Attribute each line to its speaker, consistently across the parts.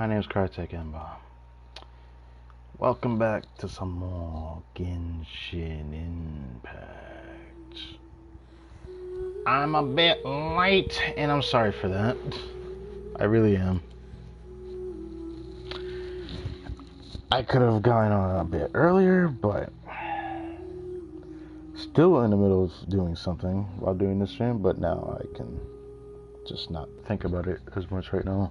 Speaker 1: My name's Kartek Emba. Welcome back to some more Genshin Impact. I'm a bit late, and I'm sorry for that. I really am. I could have gone on a bit earlier, but still in the middle of doing something while doing this stream, but now I can just not think about it as much right now.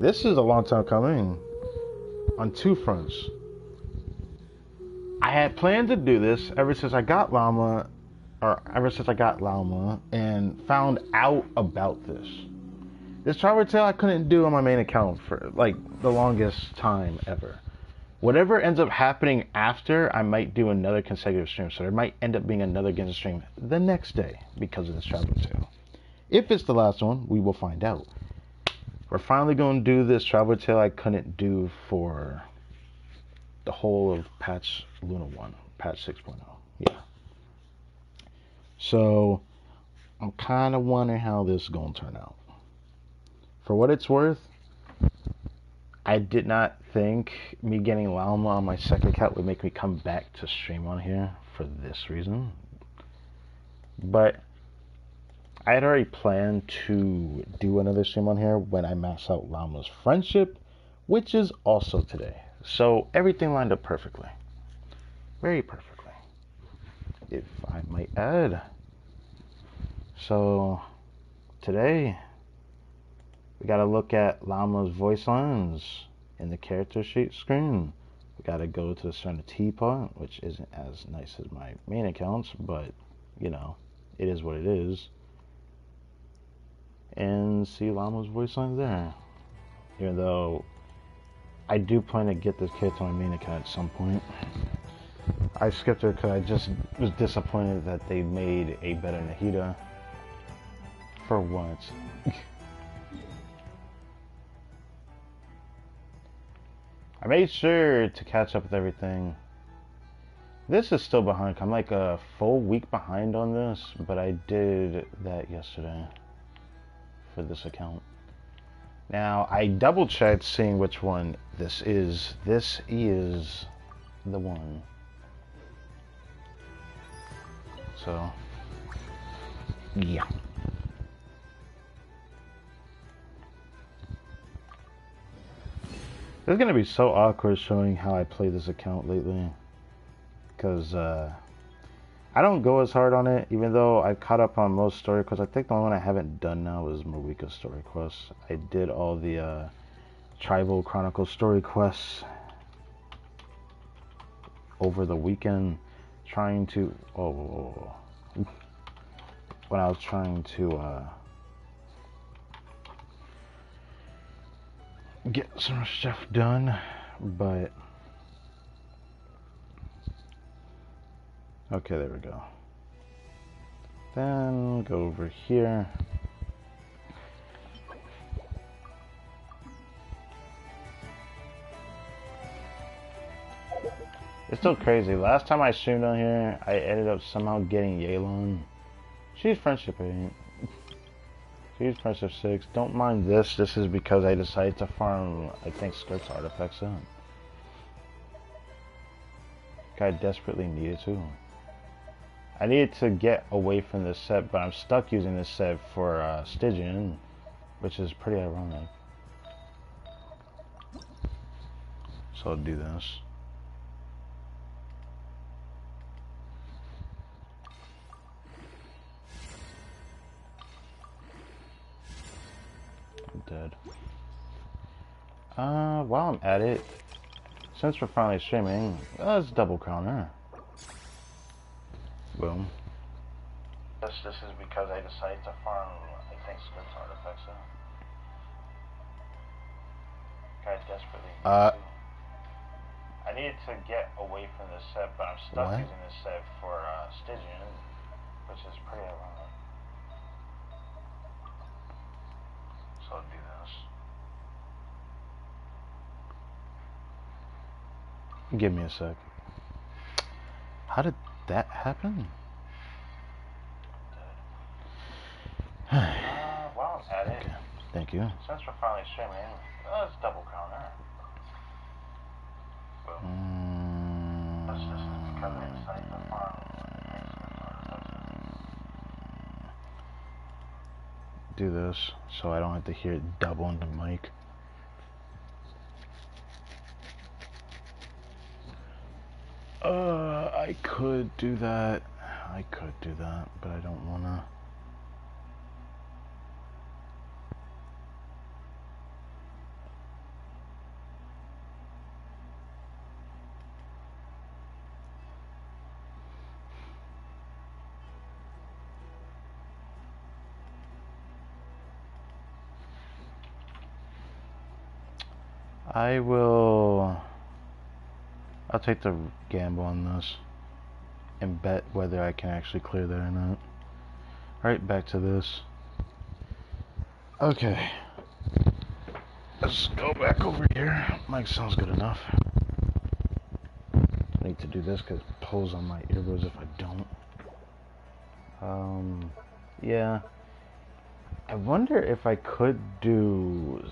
Speaker 1: This is a long time coming on two fronts. I had planned to do this ever since I got Lauma, and found out about this. This travel tale I couldn't do on my main account for like the longest time ever. Whatever ends up happening after, I might do another consecutive stream, so there might end up being another Genshin stream the next day because of this travel tale. If it's the last one, we will find out. We're finally going to do this travel tale I couldn't do for the whole of patch Luna 1, patch 6.0. Yeah. So, I'm kind of wondering how this is going to turn out. For what it's worth, I did not think me getting Lauma on my second account would make me come back to stream on here for this reason. But I had already planned to do another stream on here when I max out Lauma's friendship, which is also today. So everything lined up perfectly. Very perfectly, if I might add. So today we gotta look at Lauma's voice lines in the character sheet screen. We gotta go to the center teapot, which isn't as nice as my main accounts, but you know, it is what it is. And see Lauma's voice lines there. Even though I do plan to get this character on my main account at some point. I skipped her because I just was disappointed that they made a better Nahida. For once. I made sure to catch up with everything. This is still behind. I'm like a full week behind on this, but I did that yesterday for this account. Now, I double checked seeing which one this is. This is the one. So, yeah. It's gonna be so awkward showing how I play this account lately. Because, I don't go as hard on it, even though I've caught up on most story quests. I think the only one I haven't done now is Marika's story quests. I did all the Tribal Chronicle story quests over the weekend, trying to when I was trying to get some stuff done, but okay, there we go. Then go over here. It's still crazy. Last time I streamed on here, I ended up somehow getting Yelan. She's friendship 8. She's friendship 6. Don't mind this. This is because I decided to farm, I think, Skirt's artifacts in. I desperately needed to. I needed to get away from this set, but I'm stuck using this set for Stygian, which is pretty ironic. So I'll do this. I'm dead. While I'm at it, since we're finally streaming, let's double crown her. Boom. This is because I decided to farm, I think, Skirt's artifacts in. I desperately need to. I needed to get away from this set, but I'm stuck using this set for Stygian, which is pretty ironic. So I'll do this. Give me a sec. How did that happen? While I'm at it, Thank you. Since we're finally streaming, let's double counter. Let's just cover inside the farm. Do this so I don't have to hear it double in the mic. I could do that. But I don't wanna. I'll take the gamble on this and bet whether I can actually clear that or not. Alright, back to this. Okay. Let's go back over here. Mic sounds good enough. I need to do this because it pulls on my earbuds if I don't. Yeah. I wonder if I could do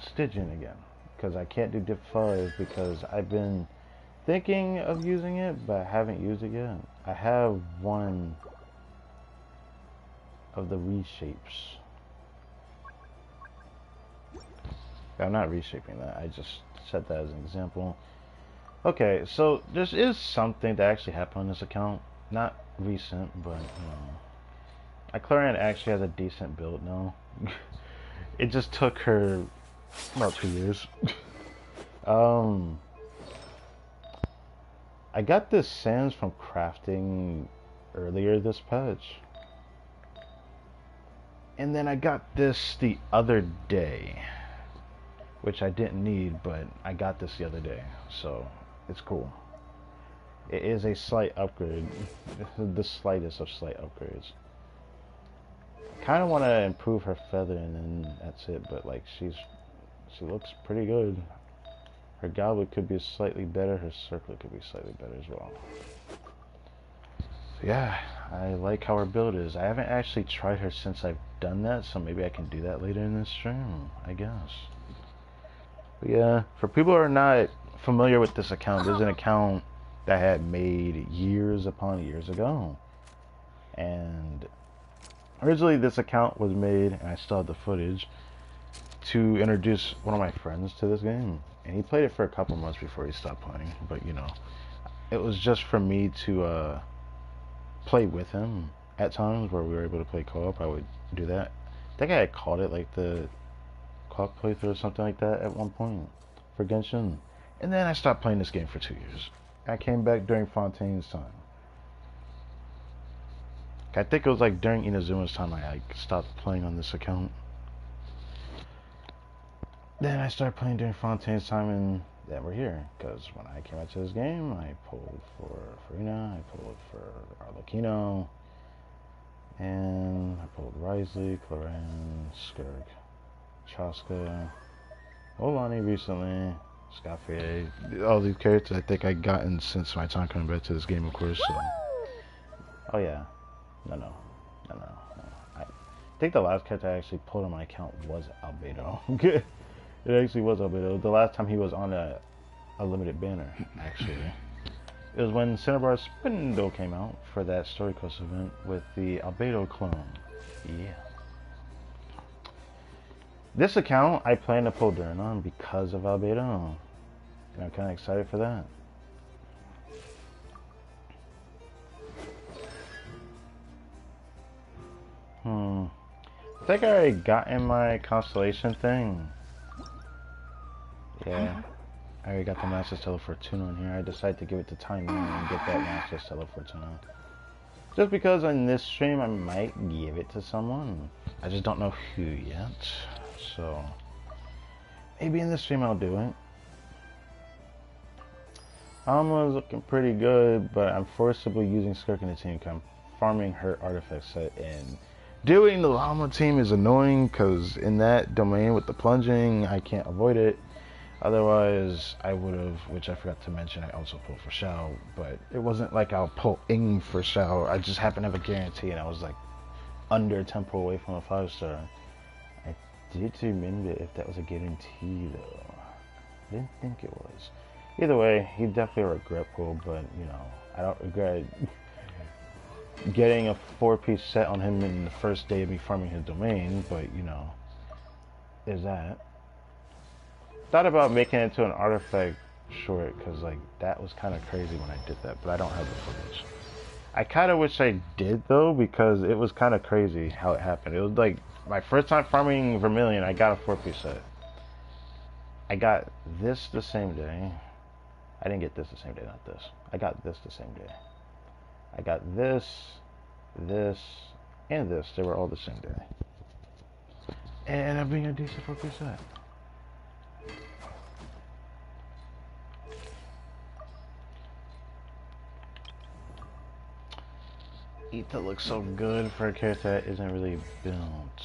Speaker 1: Stygian again. Because I can't do Dip 5 because I've been thinking of using it, but I haven't used it yet. I have one of the reshapes. I'm not reshaping that, I just set that as an example. Okay, so there is something that actually happened on this account. Not recent, but Iclarian actually has a decent build now. It just took her about 2 years. I got this sands from crafting earlier this patch. And then I got this the other day, which I didn't need, but I got this the other day, so it's cool. It is a slight upgrade, the slightest of slight upgrades. I kind of want to improve her feather and then that's it, but like she looks pretty good. Her goblet could be slightly better, her circlet could be slightly better as well. So yeah, I like how her build is. I haven't actually tried her since I've done that, so maybe I can do that later in this stream, I guess. But yeah, for people who are not familiar with this account, there's an account that I had made years upon years ago. And originally this account was made, and I still have the footage, to introduce one of my friends to this game. And he played it for a couple months before he stopped playing. But, you know, it was just for me to play with him at times where we were able to play co-op. I would do that. I think I had called it like the co-op playthrough or something like that at one point for Genshin. And then I stopped playing this game for 2 years. I came back during Fontaine's time. I think it was like during Inazuma's time I stopped playing on this account. Then I started playing during Fontaine's time, and then we're here. Because when I came out to this game, I pulled for Farina, I pulled for Arlecchino, and I pulled Risley, Cloran, Skirk, Chaska, Olani recently, Scaffier. All these characters I think I gotten since my time coming back to this game, of course. So. Oh yeah, no. I think the last character I actually pulled on my account was Albedo. It actually was Albedo. The last time he was on a limited banner, actually. It was when Cinnabar Spindle came out for that Story Quest event with the Albedo clone. Yeah. This account I plan to pull Durin on because of Albedo. And I'm kind of excited for that. I think I already got in my constellation thing. Yeah, I already got the Master Stella Fortuna in here. I decided to give it to Time and get that Master Stella Fortuna. Just because in this stream I might give it to someone. I just don't know who yet. So, maybe in this stream I'll do it. Alma's looking pretty good, but I'm forcibly using Skirk in the team because I'm farming her artifact set, and doing the Lauma team is annoying because in that domain with the plunging, I can't avoid it. Otherwise, I would have, which I forgot to mention, I also pulled for Shao, but it wasn't like I'll pull in for Shao. I just happened to have a guarantee, and I was like under 10 pull away from a 5-star. I did remember if that was a guarantee, though. I didn't think it was. Either way, he definitely a regret pull, but, you know, I don't regret getting a 4-piece set on him in the first day of me farming his domain, but, you know, there's that. Thought about making it into an artifact short, because, like, that was kind of crazy when I did that, but I don't have the footage. I kind of wish I did, though, because it was kind of crazy how it happened. It was, like, my first time farming Vermilion, I got a 4-piece set. I got this the same day. I didn't get this the same day, not this. I got this the same day. I got this, this, and this. They were all the same day. And it ended up being a decent 4-piece set. Ether looks so good for a character that isn't really built.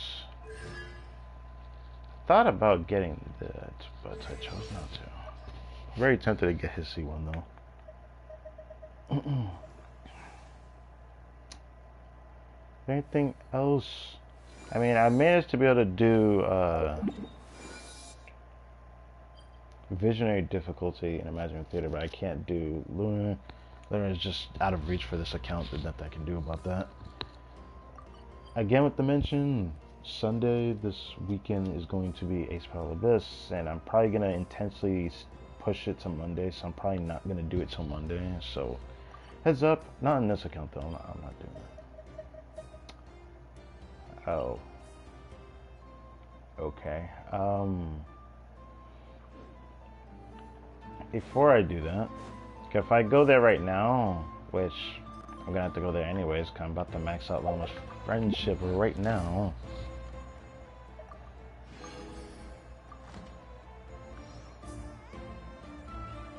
Speaker 1: Thought about getting that, but I chose not to. Very tempted to get his C1 though. Anything else? I mean, I managed to be able to do visionary difficulty in Imaginary Theater, but I can't do Lunar. Lunar is just out of reach for this account. There's nothing I can do about that. Again with the mention, Sunday this weekend is going to be Ace Power Abyss, and I'm probably going to intensely push it to Monday, so I'm probably not going to do it till Monday. So, heads up, not on this account though, I'm not doing that. Oh. Okay. Before I do that, if I go there right now, which I'm going to have to go there anyways, because I'm about to max out Lauma's friendship right now.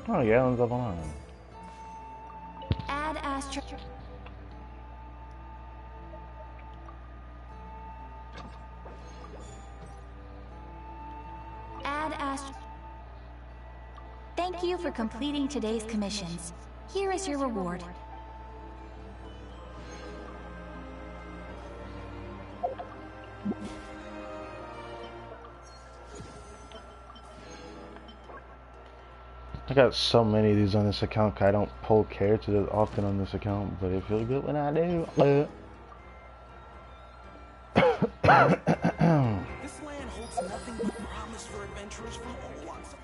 Speaker 1: Oh yeah, let's level on.
Speaker 2: Add Astro. Add Astro. Thank you for completing today's commissions. Here is your reward.
Speaker 1: I got so many of these on this account, 'cause I don't pull characters often on this account, but it feels good when I do.
Speaker 3: This land holds nothing but promise for adventurers from all walks.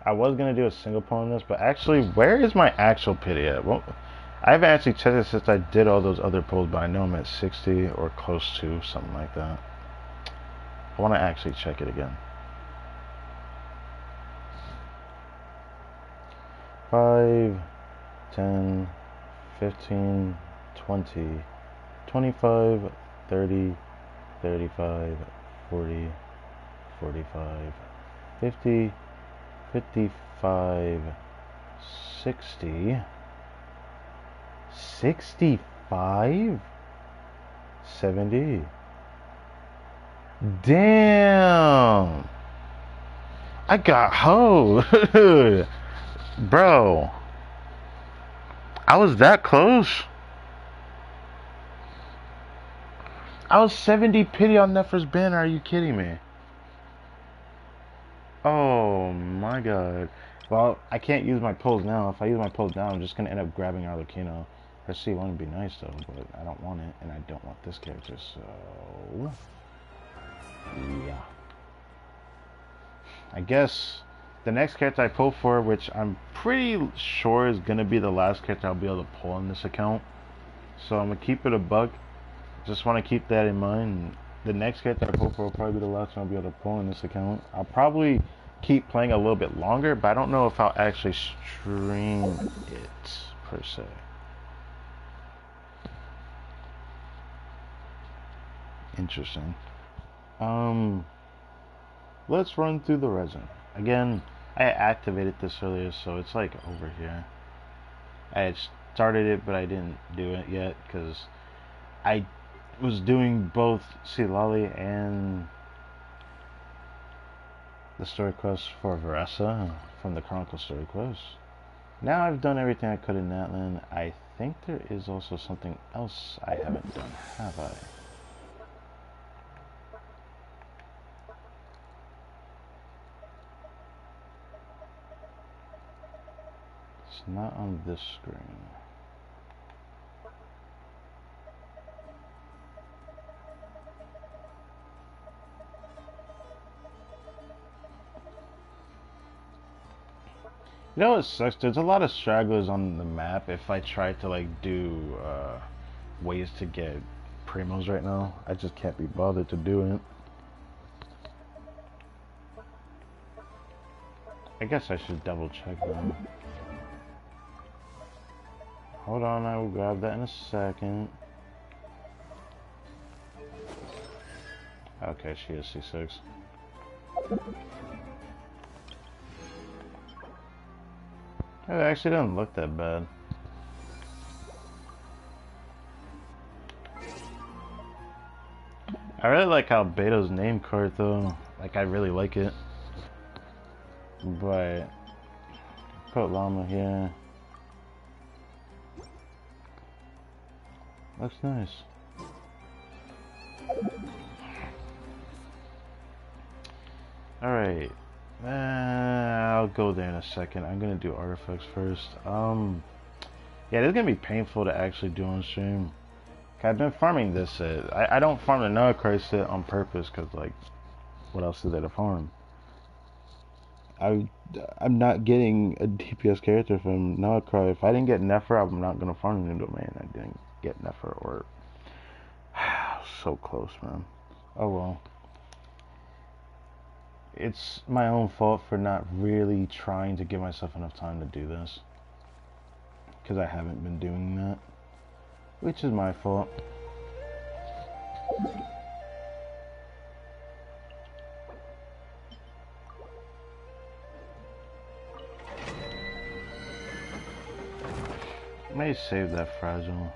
Speaker 1: I was gonna do a single pull on this, but actually, where is my actual pity at? Well, I haven't actually checked it since I did all those other pulls, but I know I'm at 60 or close to, something like that. I want to actually check it again. 5, 10, 15, 20, 25, 30, 35, 40, 45, 50, 55, 60, 65, 70. Damn! I got hoed! Bro, I was that close. I was 70 pity on Nephra's banner. Are you kidding me? Oh my god. Well, I can't use my pulls now. If I use my pulls now, I'm just gonna end up grabbing Arlecchino. Her C1 would be nice though, but I don't want it, and I don't want this character, so yeah. I guess the next character I pull for, which I'm pretty sure is going to be the last character I'll be able to pull on this account. So I'm going to keep it a buck. Just want to keep that in mind. The next character I pull for will probably be the last one I'll be able to pull on this account. I'll probably keep playing a little bit longer, but I don't know if I'll actually stream it, per se. Interesting. Let's run through the resin. Again, I activated this earlier, so it's like over here. I had started it, but I didn't do it yet because I was doing both Silali and the story quest for Veressa from the Chronicle story quest. Now I've done everything I could in Natlan. I think there is also something else I haven't done, have I? It's not on this screen. You know what sucks? There's a lot of stragglers on the map. If I try to like do ways to get primos right now, I just can't be bothered to do it. I guess I should double check them. Hold on, I will grab that in a second. Okay, she is C6. It actually doesn't look that bad. I really like how Beto's name card though. Like, I really like it. But put Lauma here. Looks nice. Alright. I'll go there in a second. I'm gonna do artifacts first. Yeah, this is gonna be painful to actually do on stream. I've been farming this set. I don't farm the Nutcracker set on purpose because, like, what else is there to farm? I'm not getting a DPS character from Nutcracker. If I didn't get Nefer, I'm not gonna farm the new domain. I didn't get Nefer or so close, man. Oh well. It's my own fault for not really trying to give myself enough time to do this. Because I haven't been doing that. Which is my fault. I may save that fragile.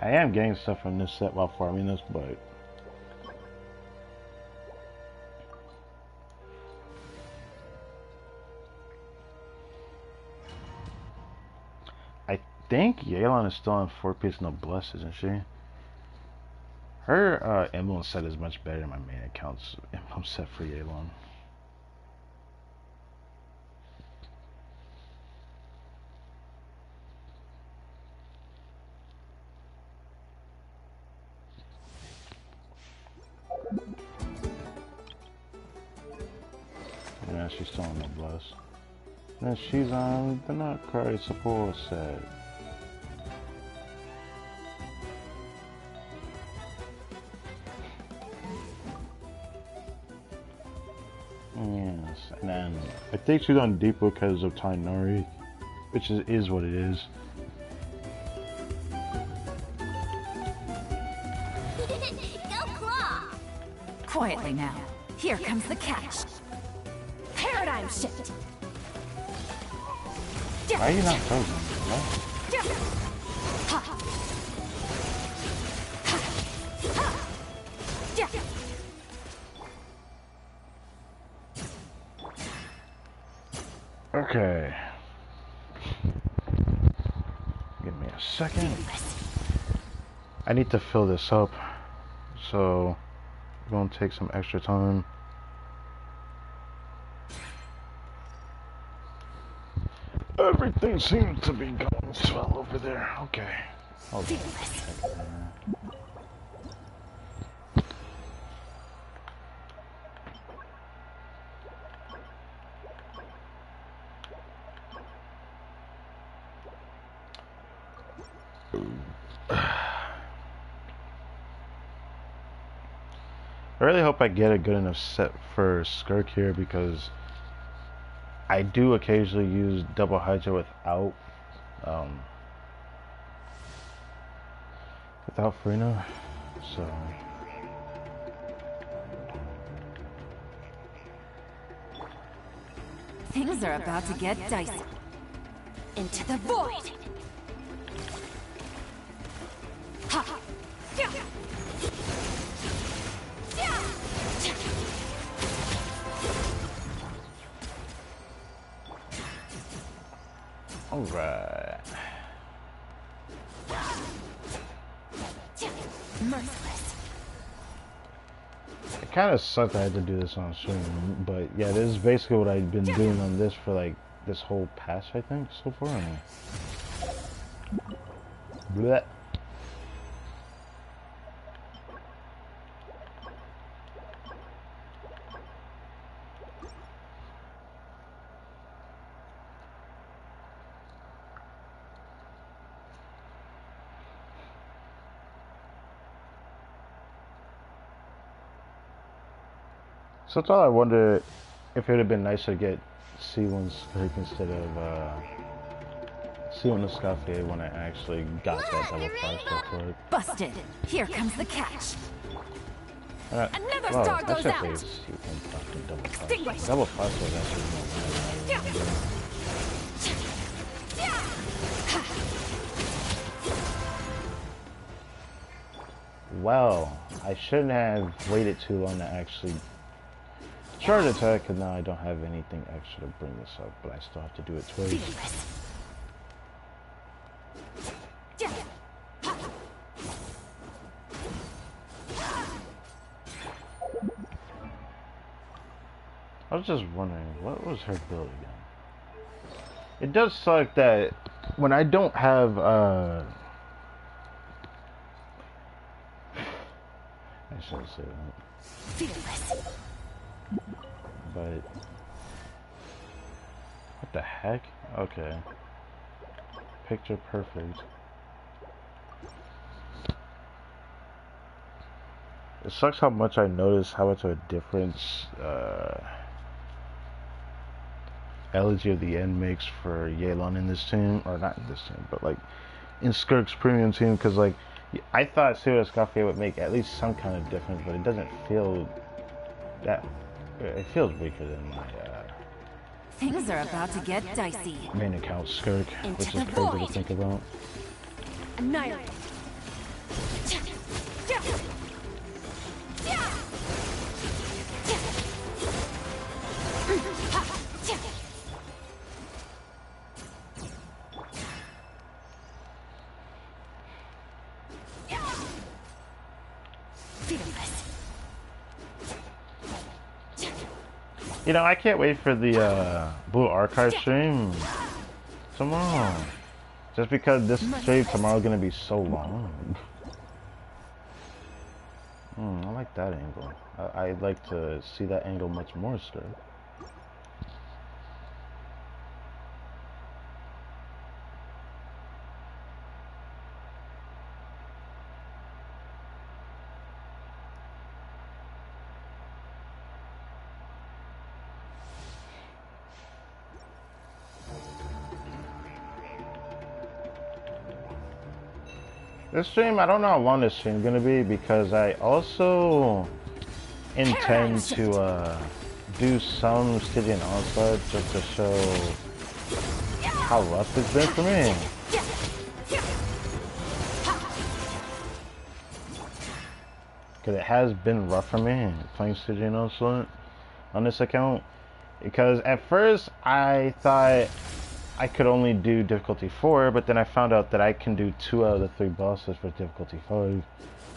Speaker 1: I am getting stuff from this set while farming this, but I think Yelan is still on 4-piece noblesse, isn't she? Her emblem set is much better than my main account's emblem set for Yelan. Yeah, she's still on noblesse. Then she's on the Nutcracker support set. Yes, and then I think she's on Deepo because of Tainari, which is what it is.
Speaker 2: Go claw! Quietly now. Here comes the catch. Paradigm shift.
Speaker 1: Why are you not frozen? What? Okay. Give me a second. I need to fill this up, so it's gonna take some extra time. Everything seems to be going swell over there. Okay. Hold on. I really hope I get a good enough set for Skirk here because I do occasionally use double Hydra without Frina, so
Speaker 2: Things are about to get dicey. Into the void! Ha!
Speaker 1: alright.
Speaker 2: Merciless.
Speaker 1: I kind of sucked I had to do this on stream, but yeah, this is basically what I've been doing on this for like this whole patch, I think, so far. Blech. Sometimes I wonder if it would have been nicer to get C1 Skirk instead of C1 Escaffier when I actually got that double 5-star for it.
Speaker 2: Busted. Here comes the catch. Another
Speaker 1: Well,
Speaker 2: star
Speaker 1: I
Speaker 2: goes
Speaker 1: should say
Speaker 2: out.
Speaker 1: it's C1 fucking double 5.
Speaker 2: Extinguished.
Speaker 1: Double 5 was actually more well, I shouldn't have waited too long to actually charge attack, because now I don't have anything extra to bring this up, but I still have to do it twice. I was just wondering, what was her build again? It does suck that when I don't have, I shouldn't say that. But, what the heck? Okay. Picture perfect. It sucks how much I notice how much of a difference, Elegy of the End makes for Yelan in this team, or not in this team, but like in Skirk's premium team, because like I thought Serious Escaffier would make at least some kind of difference, but it doesn't feel that. It feels weaker than my
Speaker 2: Things are about to get dicey.
Speaker 1: main account Skirk, which is crazy to think about.
Speaker 2: Annihilate.
Speaker 1: You know, I can't wait for the Blue Archive stream tomorrow. Just because this stream tomorrow is gonna be so long. I like that angle. I'd like to see that angle much more, Skirk. This stream, I don't know how long this stream is gonna be, because I also intend to do some Stygian Onslaught just to show how rough it's been for me. Because it has been rough for me playing Stygian Onslaught on this account. Because at first I thought I could only do difficulty 4, but then I found out that I can do 2 out of the 3 bosses for difficulty 5.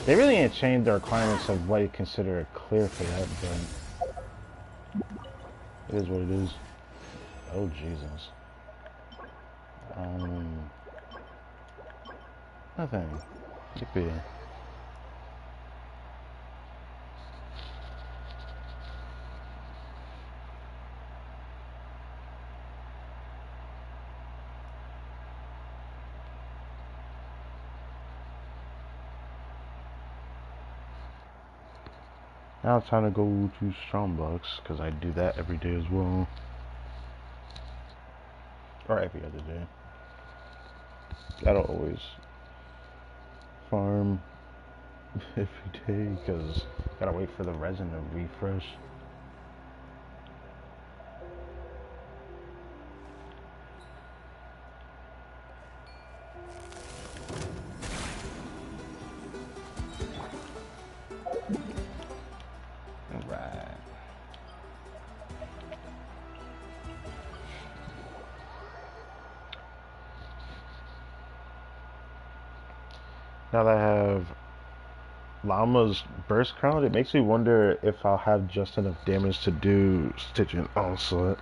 Speaker 1: They really ain't changed the requirements of what you consider a clear for that, but it is what it is. Oh Jesus. Nothing. Yippee. Now it's time to go to Strombox, because I do that every day as well. Or every other day. I don't always farm every day, because gotta wait for the resin to refresh. Now that I have Lauma's burst crown, it makes me wonder if I'll have just enough damage to do Stitching Onslaught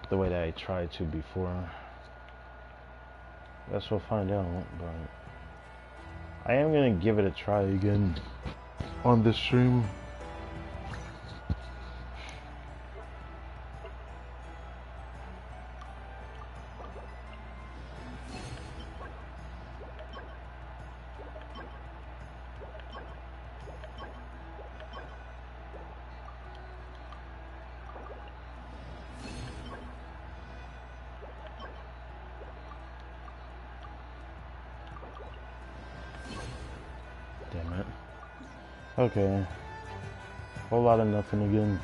Speaker 1: the way that I tried to before. Guess we'll find out, but I am gonna give it a try again on this stream. Damn it. Okay. Whole lot of nothing again.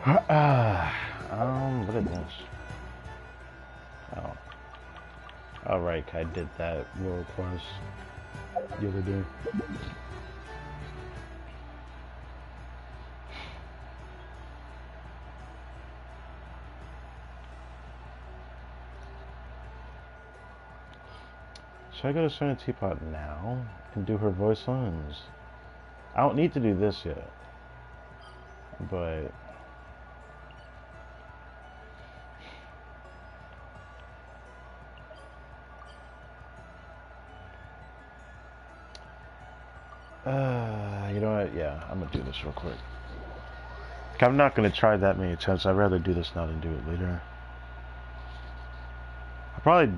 Speaker 1: Look at this. Oh. Alright, I did that world quest the other day. Should I go to Serena Teapot now and do her voice lines? I don't need to do this yet, but you know what? Yeah, I'm gonna do this real quick. I'm not gonna try that many times. I'd rather do this now than do it later. I probably,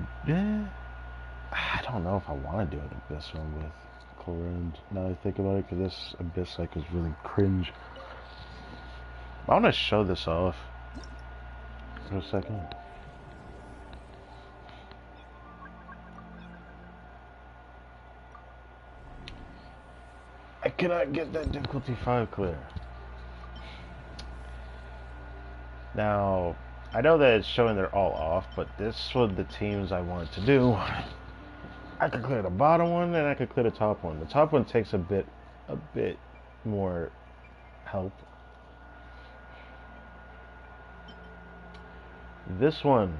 Speaker 1: I don't know if I want to do an Abyss one with Chlorine. Now that I think about it, because this Abyss like is really cringe. I want to show this off for a second. I cannot get that difficulty 5 clear. Now, I know that it's showing they're all off, but this was the teams I wanted to do. I could clear the bottom one and I could clear the top one. The top one takes a bit more help. This one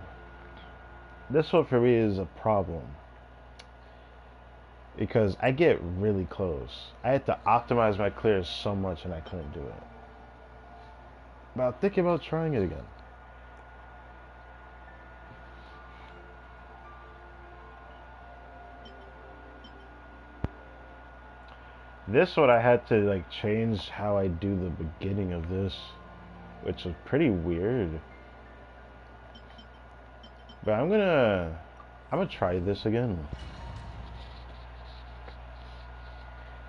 Speaker 1: for me is a problem because I get really close. I had to optimize my clears so much and I couldn't do it. But I'm thinking about trying it again. This one I had to like change how I do the beginning of this, which was pretty weird. But I'm gonna try this again.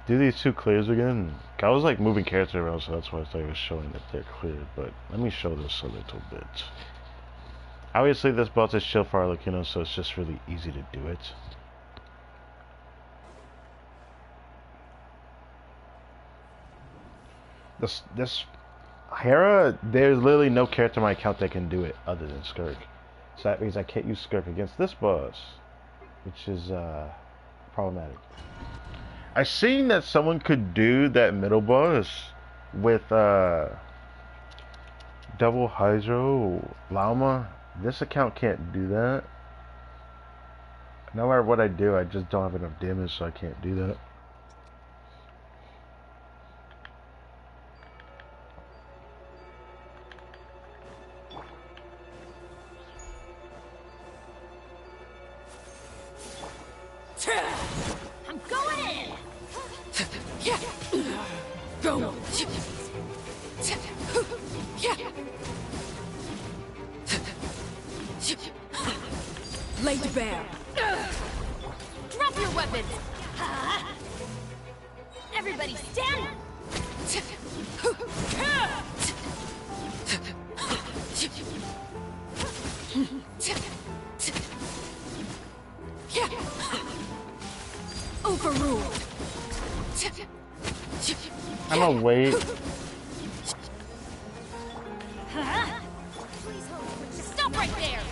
Speaker 1: Do these 2 clears again. I was like moving character around, so that's why I was showing that they're cleared. But let me show this a little bit. Obviously, this boss is shield for Arlecchino, so it's just really easy to do it. This Hera, there's literally no character in my account that can do it other than Skirk. So that means I can't use Skirk against this boss, which is problematic. I seen that someone could do that middle boss with double Hydro Lauma. This account can't do that. No matter what I do, I just don't have enough damage, so I can't do that.
Speaker 2: I'm going in!
Speaker 4: Go! Laid bare.
Speaker 2: Drop your weapons! Everybody stand!
Speaker 4: Overruled.
Speaker 1: I'm gonna wait.
Speaker 2: Stop right there!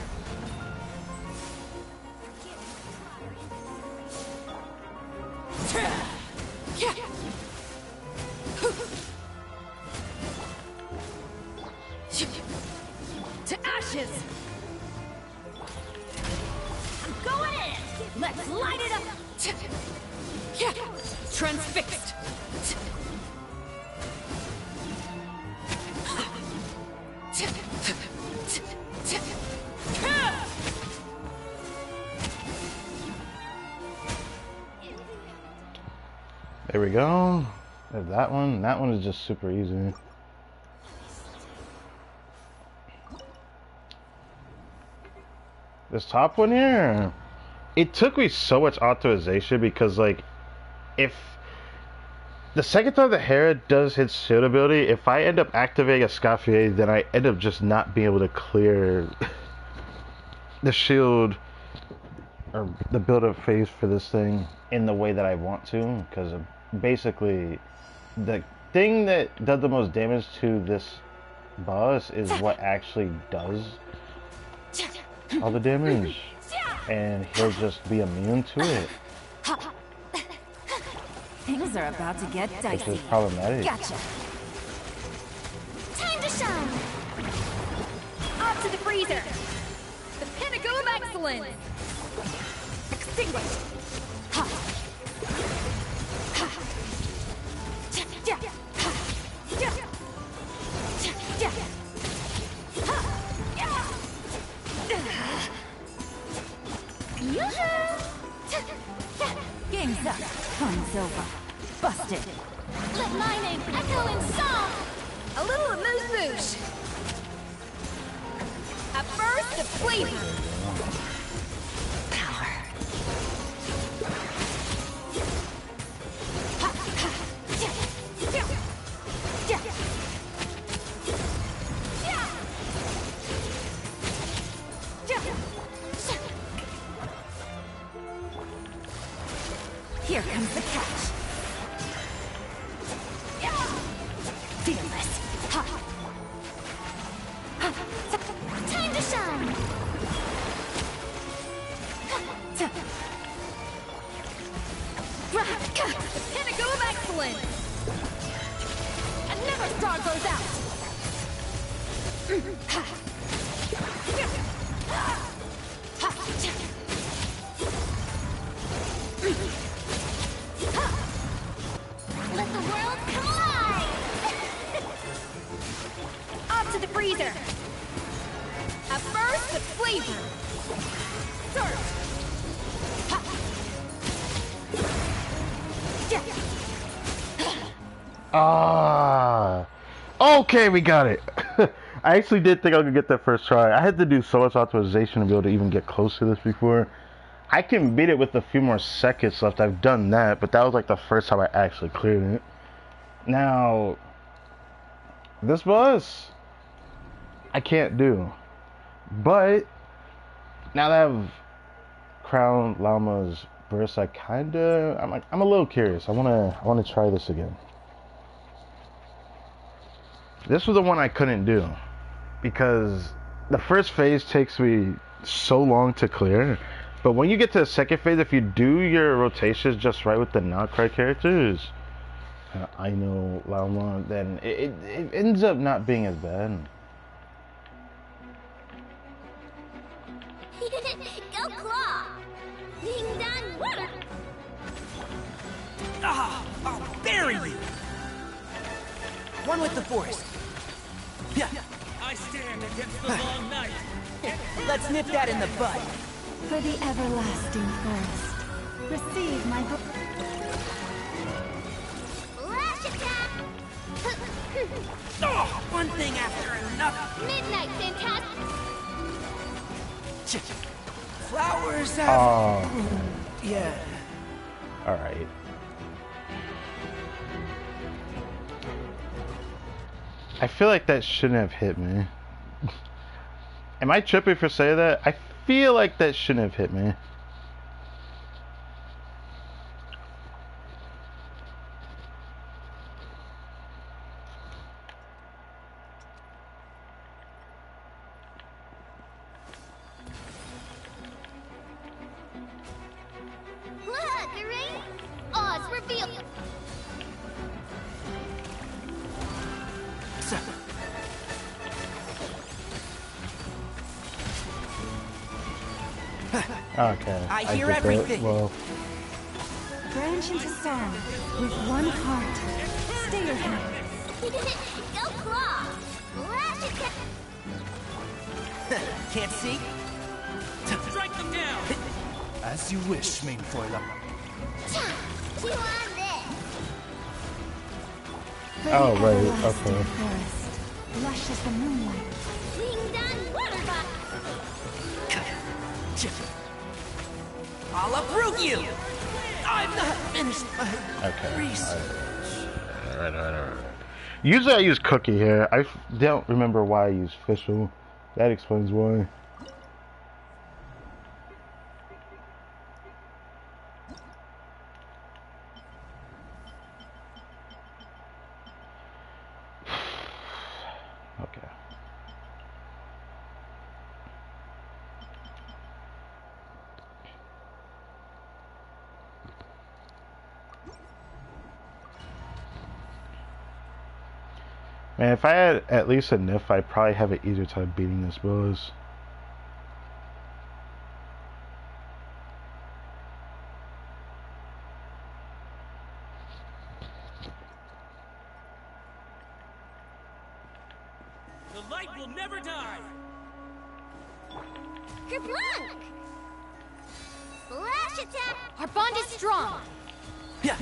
Speaker 4: To ashes.
Speaker 2: I'm going in! Let's light it up!
Speaker 4: Transfix.
Speaker 1: There we go. There's that one. That one is just super easy. This top one here, it took me so much authorization because, like, if the second time the Hera does hit shield ability, if I end up activating a Scafier, then I end up just not being able to clear the shield or the build-up phase for this thing in the way that I want to, because basically the thing that does the most damage to this boss is what actually does all the damage, and he'll just be immune to it.
Speaker 2: Things are about to get dicey.
Speaker 1: Which is problematic.
Speaker 2: Gotcha.
Speaker 4: Time to shine! Up to the freezer! The pinnacle of excellence! Extinguish! Ha! Ha! Ja! Ha! Ja! Ja! Ha!
Speaker 2: Game's up. Fun's over. Busted.
Speaker 4: Let my name echo in song! A little amuse-bouche! A burst of flavor!
Speaker 2: Power.
Speaker 4: Ha! Ha! Ja! Ja! Ja! Ja! Ja!
Speaker 2: Here comes the catch. Fearless. Ha! Ha!
Speaker 4: Time to shine! The pinnacle of excellence! Another star goes out! Let the world come alive! Up to the freezer! A burst of flavor! Surge!
Speaker 1: Ah, okay, we got it. I actually did think I could get that first try. I had to do so much authorization to be able to even get close to this before. I can beat it with a few more seconds left. I've done that, but that was like the first time I actually cleared it. Now, this boss, I can't do. But now that I've crowned Lauma's burst, I'm a little curious. I wanna try this again. This was the one I couldn't do because the first phase takes me so long to clear. But when you get to the second phase, if you do your rotations just right with the not-cry characters, I know Lauma, then it ends up not being as bad.
Speaker 4: Go claw! Ding dong water!
Speaker 3: Ah! I'll bury you! One with the force. Yeah. I stand against the long night. Let's nip that in the bud.
Speaker 2: For the everlasting forest, receive my
Speaker 4: Lash attack!
Speaker 3: Oh, one thing after another.
Speaker 4: Midnight fantastic!
Speaker 3: Flowers have...
Speaker 1: Oh,
Speaker 3: Yeah.
Speaker 1: alright. I feel like that shouldn't have hit me. Am I tripping for saying that? I feel like that shouldn't have hit me.
Speaker 4: Look, the rain! Oz revealed!
Speaker 1: Okay.
Speaker 3: I hear
Speaker 1: get that.
Speaker 3: everything.
Speaker 1: Well,
Speaker 2: friend Genshin to song with one heart. Stay your hand.
Speaker 4: Go claw! Lash attack!
Speaker 3: Can't see?
Speaker 5: Strike them down!
Speaker 6: As you wish, main foiler.
Speaker 4: Chew on this!
Speaker 2: For
Speaker 1: Oh,
Speaker 2: the
Speaker 1: right,
Speaker 2: everlasting
Speaker 1: okay.
Speaker 2: forest, lush as the moonlight.
Speaker 4: Ding dong water bot!
Speaker 3: I'll uproot you! I'm not finished my
Speaker 1: Okay.
Speaker 3: research.
Speaker 1: Alright. Usually I use cookie here. I don't remember why I use Fischl. That explains why. Okay. Man, if I had at least a Nif, I'd probably have an easier time beating this boss.
Speaker 5: The light will never die!
Speaker 4: Kerplunk! Lash attack!
Speaker 2: Our bond is strong.
Speaker 3: Yeah.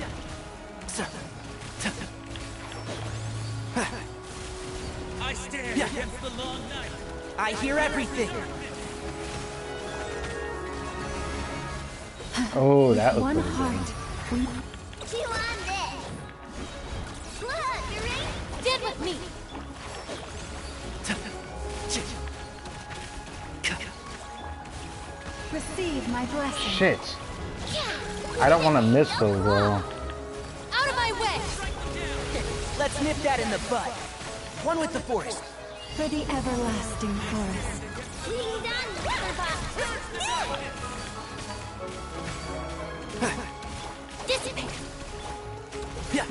Speaker 5: I stand against the long night!
Speaker 3: I hear everything.
Speaker 1: Oh, that was
Speaker 2: One
Speaker 1: pretty
Speaker 2: heart. We
Speaker 4: Chew on this! Blood, the ring!
Speaker 2: did with me. Receive my blessing.
Speaker 1: good. Shit. I don't want to miss those, bro.
Speaker 2: Out of my way.
Speaker 3: Let's nip that in the bud. One with the forest.
Speaker 2: For the everlasting forest.
Speaker 4: Ding dong water bot!
Speaker 2: Dissipate.
Speaker 3: Yeah.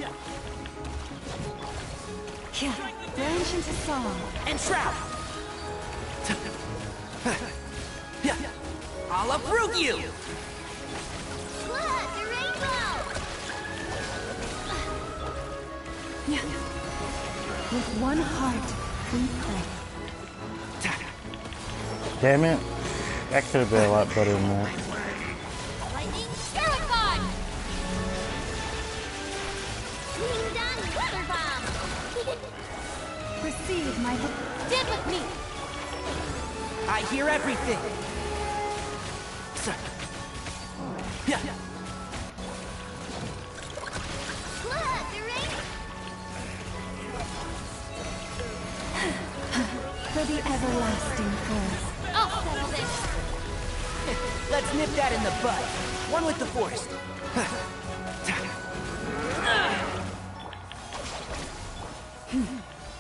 Speaker 2: Yeah. Branch into song.
Speaker 3: And shroud. Yeah. I'll uproot you.
Speaker 4: Blood, the rainbow!
Speaker 2: Yeah. With one heart, we pray.
Speaker 1: Damn it. That could have been a lot better than that.
Speaker 4: Lightning terrified! Ding dong water bomb!
Speaker 2: Receive my did with me.
Speaker 3: I hear everything. Yeah.
Speaker 4: Blood, the rain!
Speaker 2: For the everlasting forest.
Speaker 4: I'll settle this!
Speaker 3: Let's nip that in the bud. One with the forest.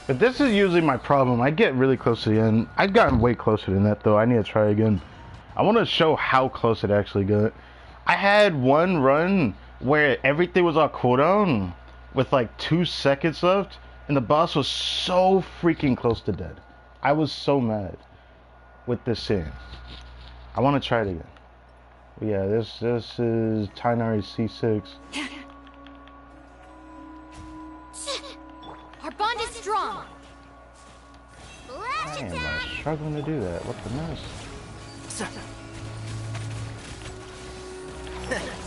Speaker 1: But this is usually my problem. I get really close to the end. I've gotten way closer than that, though. I need to try again. I want to show how close it actually got. I had one run where everything was on cooldown with like 2 seconds left, and the boss was so freaking close to dead. I was so mad with this scene. I want to try it again. But yeah, this is Tainari C6.
Speaker 2: Our bond is strong.
Speaker 4: Lash
Speaker 1: Damn,
Speaker 4: attack!
Speaker 1: I'm struggling to do that. What the mess?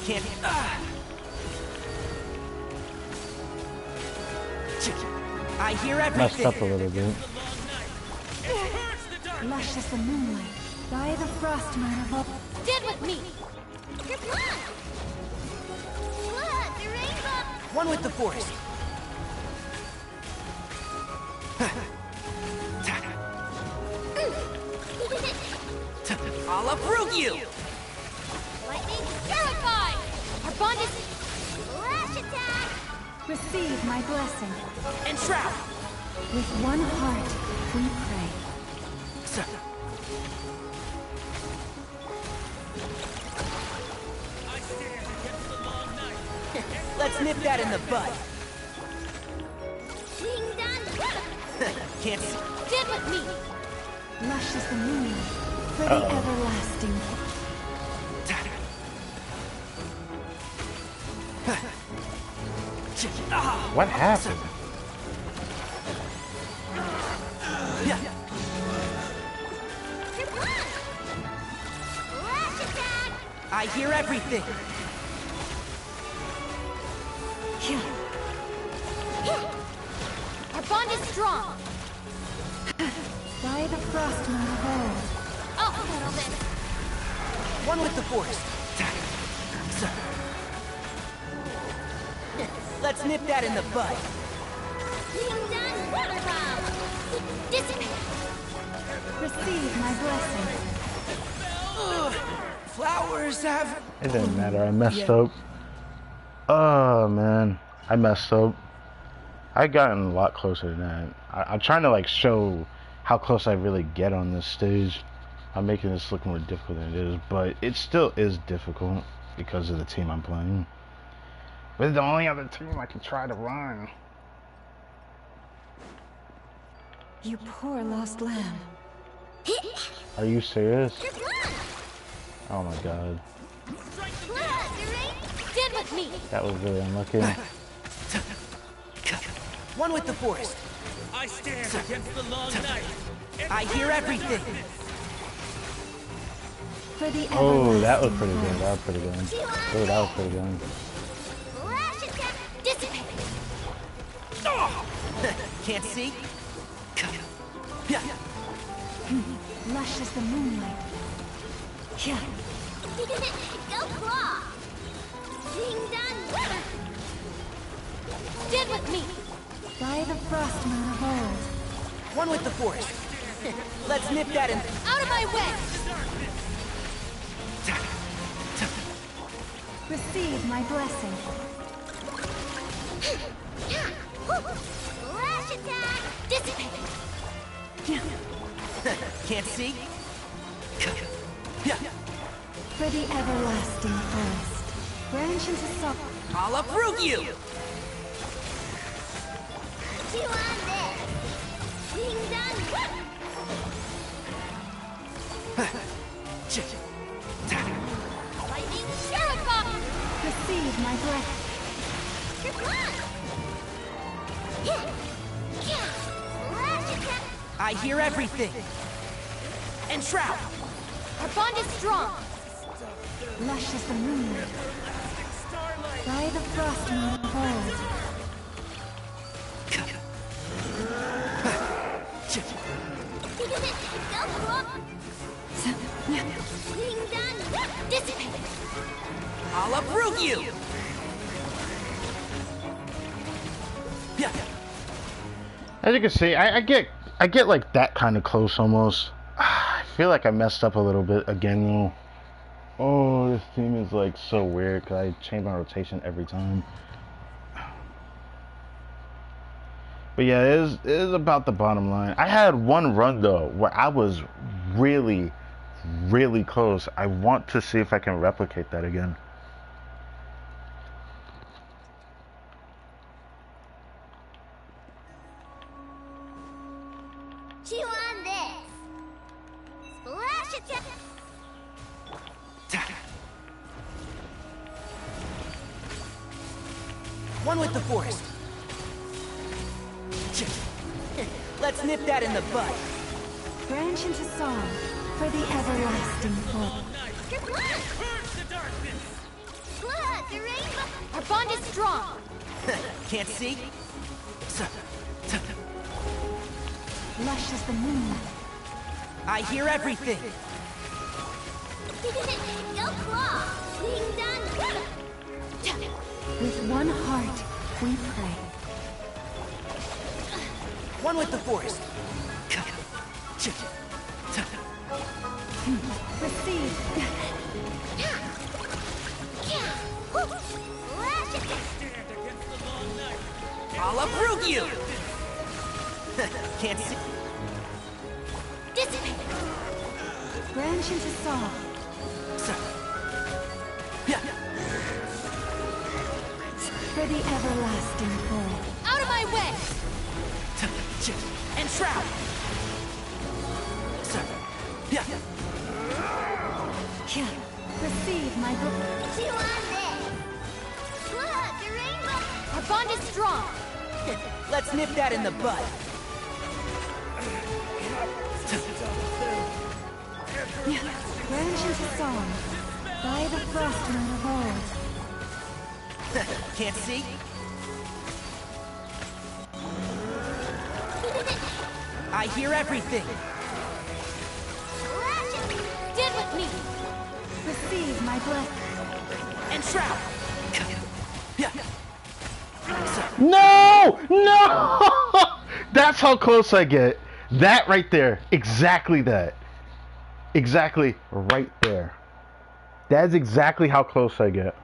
Speaker 3: Can't. I hear
Speaker 1: Messed
Speaker 3: everything.
Speaker 1: up a little bit.
Speaker 2: Lush as the moonlight. By the frost moon of did with me.
Speaker 4: Kerplunk! Blood, the rainbow!
Speaker 3: One with the forest. I'll uproot you.
Speaker 4: Lightning
Speaker 2: Terrified. Our bond is
Speaker 4: lash attack!
Speaker 2: receive my blessing.
Speaker 3: And shroud.
Speaker 2: With one heart, we pray.
Speaker 5: I stand against the long night!
Speaker 3: Let's nip that in the bud.
Speaker 4: Ding dong water!
Speaker 3: Can't see.
Speaker 2: Did with me. Lush as the moonlight. For the everlasting.
Speaker 1: What happened?
Speaker 3: I hear everything.
Speaker 4: Our bond is strong.
Speaker 2: By the frost moon of old.
Speaker 4: I'll handle this.
Speaker 3: One with the force. Let's nip that in the bud.
Speaker 4: Ding dong, water bomb. Dissipate.
Speaker 2: Receive my blessing.
Speaker 3: Flowers have...
Speaker 1: It didn't matter. I messed up. Oh man, I messed up. I've gotten a lot closer than that. I'm trying to like show how close I really get on this stage. I'm making this look more difficult than it is, but it still is difficult because of the team I'm playing. But it's the only other team I can try to run.
Speaker 2: You poor lost lamb.
Speaker 1: Are you serious? Oh my god.
Speaker 4: Stand with me.
Speaker 1: That was really unlucky.
Speaker 3: One with the force.
Speaker 5: I stand against the long night.
Speaker 3: I hear everything.
Speaker 2: For the
Speaker 1: Oh, that was
Speaker 2: everlasting
Speaker 1: pretty good.
Speaker 2: voice.
Speaker 1: That was pretty good. Oh, that was pretty good.
Speaker 4: Flash attack. Dissipate.
Speaker 3: Can't see?
Speaker 2: Lush as the moonlight.
Speaker 4: Go claw. Ding dong. Stand with me.
Speaker 2: By the frost moon of old.
Speaker 3: One with the force. Let's nip that in...
Speaker 4: Out of my way.
Speaker 2: Receive my blessing.
Speaker 4: Flash attack. Dissipate.
Speaker 3: Can't see?
Speaker 2: For the everlasting forest. Branch into salt.
Speaker 3: I'll uproot you!
Speaker 4: Chew on this. Ding dong. Lightning sheriff bomb.
Speaker 2: Receive my blessing.
Speaker 4: Flash attack.
Speaker 3: I hear everything. And Shroud.
Speaker 4: Our bond is strong.
Speaker 2: Lush as the moonlight. By the frost moon of old.
Speaker 4: Go claw. Ding dong. Dissipate.
Speaker 3: I'll uproot you!
Speaker 1: As you can see, I get like that kind of close almost. I feel like I messed up a little bit again though. Oh, this team is like so weird because I change my rotation every time. But yeah, it is about the bottom line. I had one run though where I was really, really close. I want to see if I can replicate that again.
Speaker 4: Chew on this. Splash attack.
Speaker 3: One with the force. Let's nip that in the bud.
Speaker 2: Branch into song. For the everlasting voice.
Speaker 5: Purge the darkness.
Speaker 4: Blood, the rainbow. Our bond is strong.
Speaker 3: Can't see?
Speaker 2: Lush as the moonlight.
Speaker 3: I hear everything.
Speaker 4: Go claw. Ding dong.
Speaker 2: With one heart, we pray.
Speaker 3: One with the force.
Speaker 2: Receive.
Speaker 4: Flash attack.
Speaker 5: Stand against the long night.
Speaker 3: I'll uproot you! Can't see.
Speaker 4: Dissipate.
Speaker 2: Branch into song. For the everlasting void.
Speaker 4: Out of my way.
Speaker 3: And Shroud!
Speaker 2: Receive my book.
Speaker 4: Chew on this. Blood, the rainbow. Our bond is strong.
Speaker 3: Let's nip that in the bud.
Speaker 2: Genshin's song. By the frost moon of old.
Speaker 3: Can't see? I hear everything.
Speaker 4: Stand with me.
Speaker 2: Receive my blessing.
Speaker 3: And Shroud.
Speaker 1: No! No! That's how close I get. That right there. Exactly that. Exactly right there. That's exactly how close I get.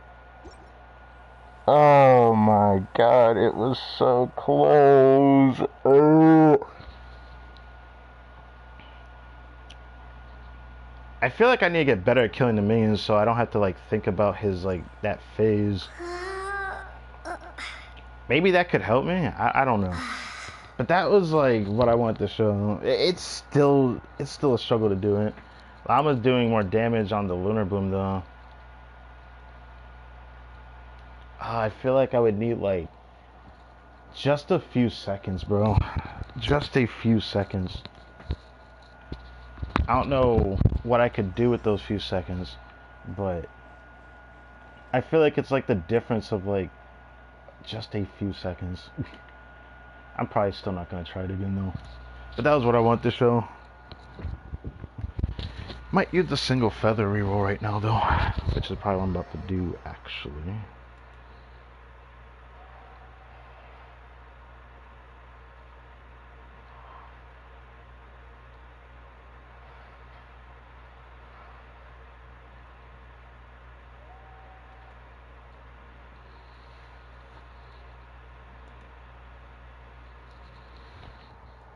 Speaker 1: Oh my god, it was so close. Oh. I feel like I need to get better at killing the minions so I don't have to like think about his like that phase. Maybe that could help me. I don't know. But that was like what I wanted to show. It's still a struggle to do it. Lauma's doing more damage on the Lunar Bloom though. I feel like I would need like just a few seconds, bro. Just a few seconds. I don't know what I could do with those few seconds, but I feel like it's like the difference of like just a few seconds. I'm probably still not gonna try it again though. But that was what I want to show. Might use the single feather reroll right now though, which is probably what I'm about to do actually.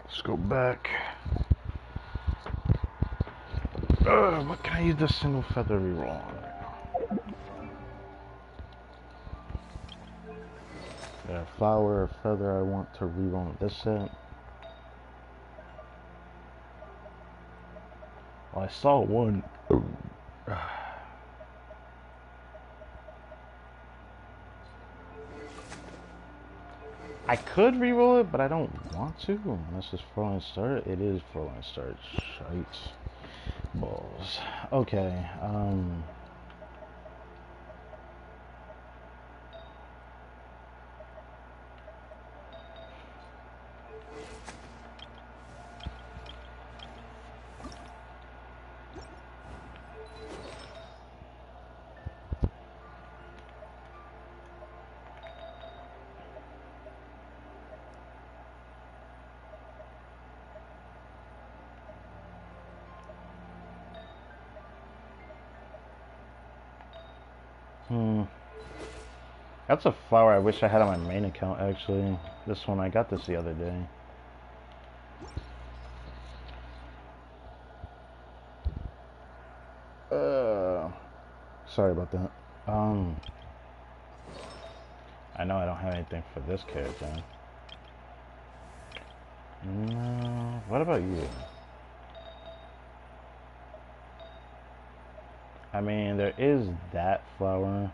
Speaker 1: Let's go back. What can I use this single feather reroll on right now? There, flower or feather I want to reroll on this set. Oh, I saw one. I could reroll it, but I don't want to. Unless it's Frozen Start. It is Frozen Start. Shite. Balls. Okay, that's a flower I wish I had on my main account, actually. This one, I got this the other day. Sorry about that. I know I don't have anything for this character. No, what about you? I mean, there is that flower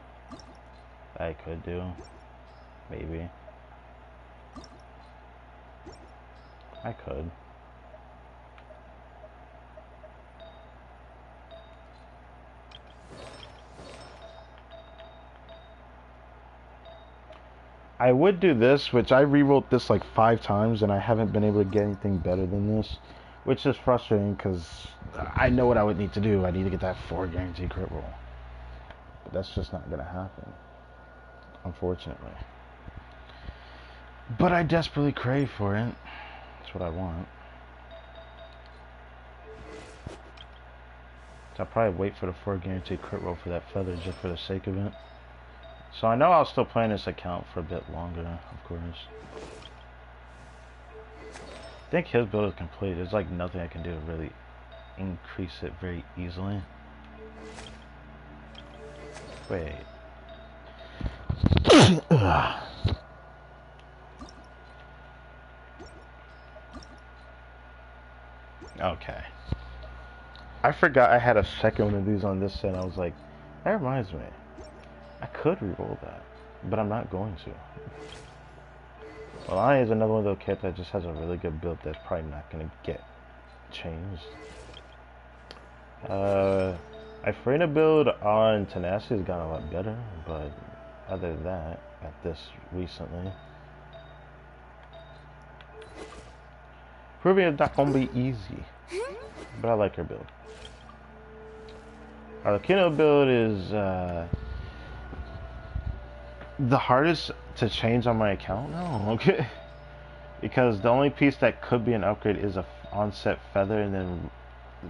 Speaker 1: that I could do. Maybe. I could. I would do this, which I rewrote this like 5 times and I haven't been able to get anything better than this, which is frustrating because I know what I would need to do. I need to get that 4 guaranteed crit roll. But that's just not going to happen, unfortunately. But I desperately crave for it. That's what I want. So I'll probably wait for the 4 guaranteed crit roll for that feather just for the sake of it. So I know I'll still play in this account for a bit longer, of course. I think his build is complete. There's like nothing I can do to really increase it very easily. Wait. Okay. I forgot I had a second one of these on this set. I was like, that reminds me. I could reroll that, but I'm not going to. Lauma is another one of those kits that just has a really good build that's probably not gonna get changed. My Frena build on Tenacity has gotten a lot better, but other than that, at this recently, proving it's not gonna be easy, but I like her build. Our Kino build is the hardest to change on my account now, okay? Because the only piece that could be an upgrade is a onset feather, and then,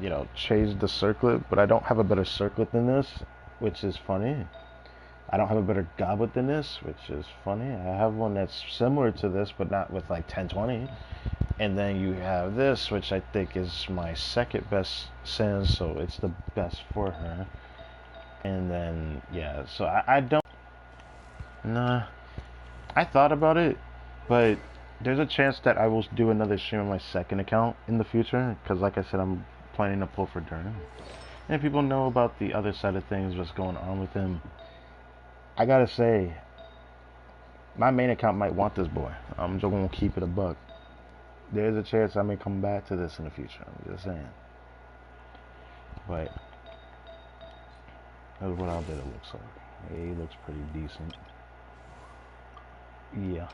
Speaker 1: you know, change the circlet. But I don't have a better circlet than this, which is funny. I don't have a better goblet than this, which is funny. I have one that's similar to this, but not with like 1020. And then you have this, which I think is my second best sans, so it's the best for her. And then, yeah, so I don't... Nah. I thought about it, but there's a chance that I will do another stream on my second account in the future, because like I said, I'm planning to pull for Durham. And if people know about the other side of things, what's going on with him, I gotta say, my main account might want this boy. I'm just gonna keep it a buck. There's a chance I may come back to this in the future. I'm just saying. But that's what I bet it looks like. He looks pretty decent. Yeah.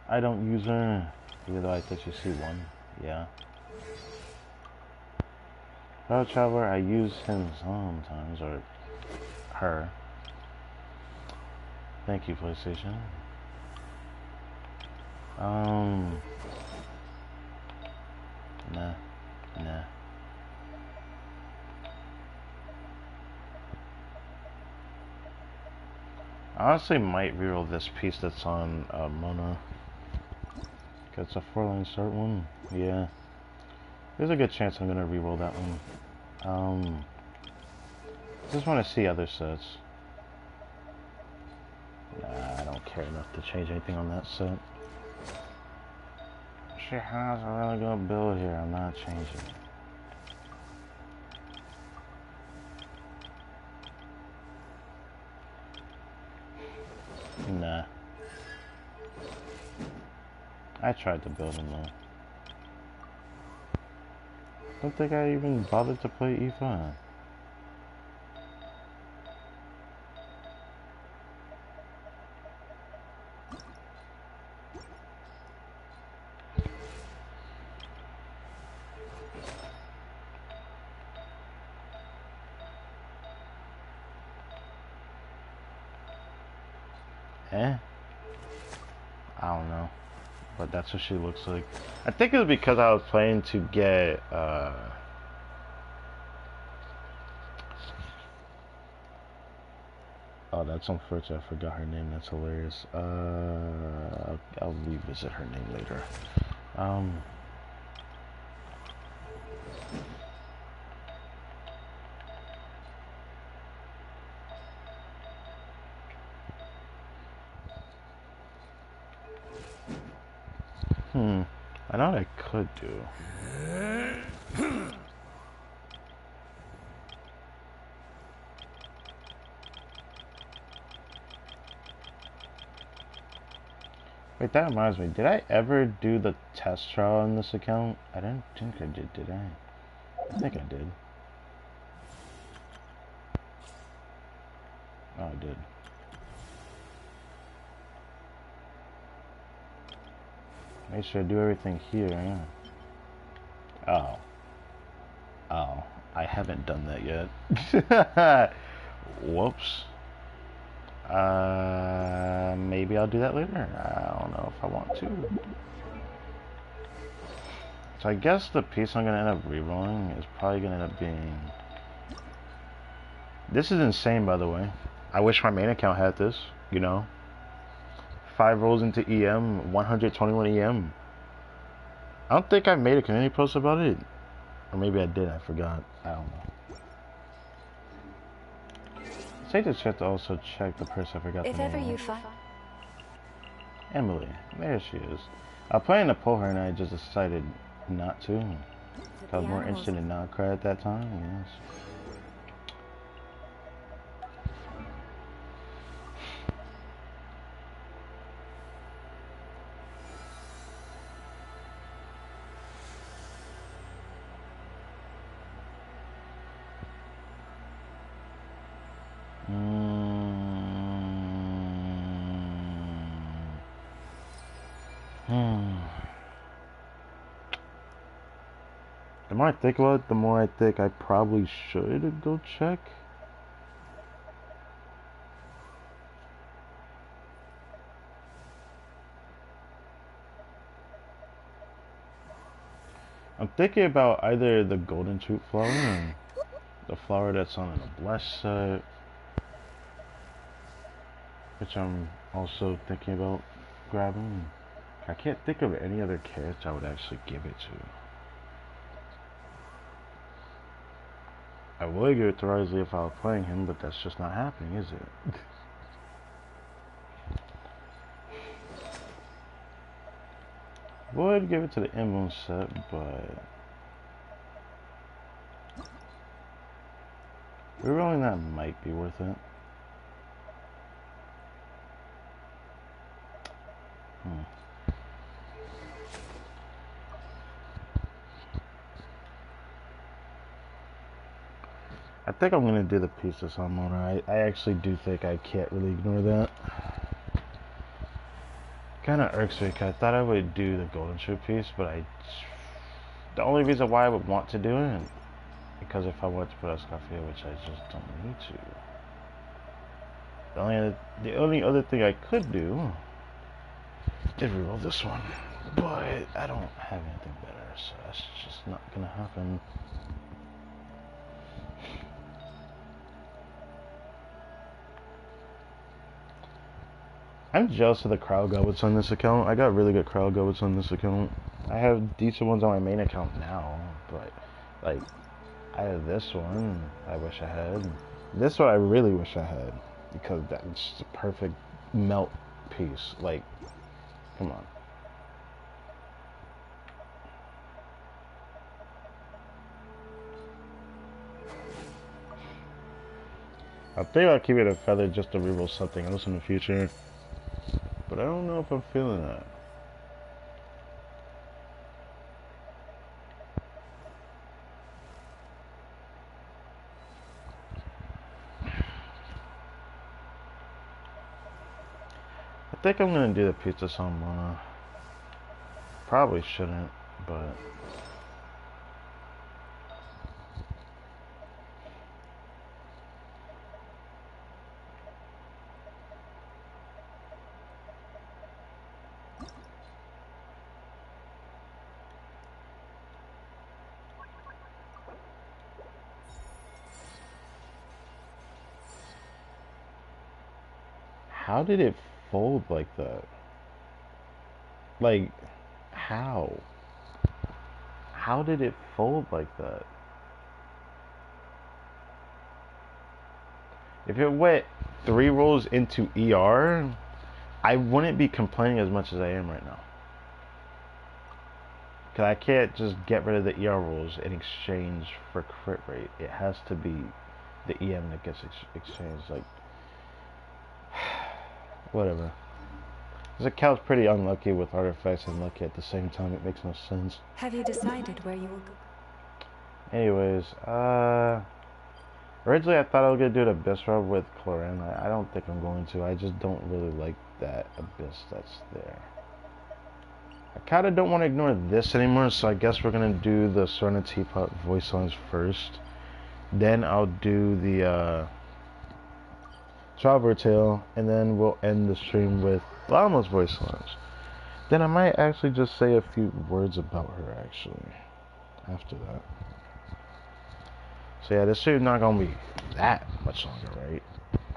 Speaker 1: I don't use her, even though I think you see one. Yeah. Fellow Traveler, I use him sometimes, or her. Thank you, PlayStation. Nah. I honestly might reroll this piece that's on Mona. It's a 4-line start one. Yeah. There's a good chance I'm gonna reroll that one. Just want to see other sets. Nah, I don't care enough to change anything on that set. She has a really good build here. I'm not changing it. Nah. I tried to build him though. Don't think I even bothered to play E5. I don't know. But that's what she looks like. I think it was because I was playing to get oh, that's unfortunate. I forgot her name. That's hilarious. I'll revisit her name later. I know what I could do. Wait, that reminds me. Did I ever do the test trial on this account? I don't think I did I? I think I did. Oh, I did. Make sure I do everything here, yeah. Oh, I haven't done that yet. Whoops. Maybe I'll do that later. I don't know if I want to. So I guess the piece I'm gonna end up rerolling is probably gonna end up being... This is insane, by the way. I wish my main account had this, you know. 5 rolls into EM, 121 EM. I don't think I made a community post about it. Or maybe I did, I forgot. I don't know. Take the check to also check the person I forgot the name.
Speaker 2: If ever you find
Speaker 1: Emily. There she is. I was planning to pull her and I just decided not to. I was more interested in non-cry at that time, yes. The more I think about it, the more I think I probably should go check. I'm thinking about either the golden tooth flower or the flower that's on the blessed set, which I'm also thinking about grabbing. I can't think of any other character I would actually give it to. I would give it to Risley if I was playing him, but that's just not happening, is it? Would give it to the emblem set, but rerolling that might be worth it. I think I'm gonna do the piece of Salmona. I actually do think I can't really ignore that. Kinda irks me because I thought I would do the golden shoe piece, but the only reason why I would want to do it because if I wanted to put Escafia, which I just don't need to. The only other thing I could do is reroll this one, but I don't have anything better, so that's just not gonna happen. I'm jealous of the crowd goblets on this account. I got really good crowd goblets on this account. I have decent ones on my main account now, but like I have this one I wish I had. This one I really wish I had because that's the perfect melt piece. Like, come on. I think I'll keep it a feather just to reroll something else in the future. But I don't know if I'm feeling that. I think I'm gonna do the pizza Salmona. Probably shouldn't, but how did it fold like that? Like, how? How did it fold like that? If it went 3 rolls into ER, I wouldn't be complaining as much as I am right now. Because I can't just get rid of the ER rolls in exchange for crit rate. It has to be the EM that gets exchanged. Like, whatever. This account's pretty unlucky with artifacts and lucky at the same time. It makes no sense.
Speaker 2: Have you decided where you will go?
Speaker 1: Anyways, originally I thought I was going to do the Abyss Rub with Chlorine. I don't think I'm going to. I just don't really like that Abyss that's there. I kind of don't want to ignore this anymore, so I guess we're going to do the Sorna Teapot voice lines first. Then I'll do the Traveler Tale, and then we'll end the stream with Lauma's voice lines. Then I might actually just say a few words about her, actually, after that. So yeah, this stream's not going to be that much longer, right?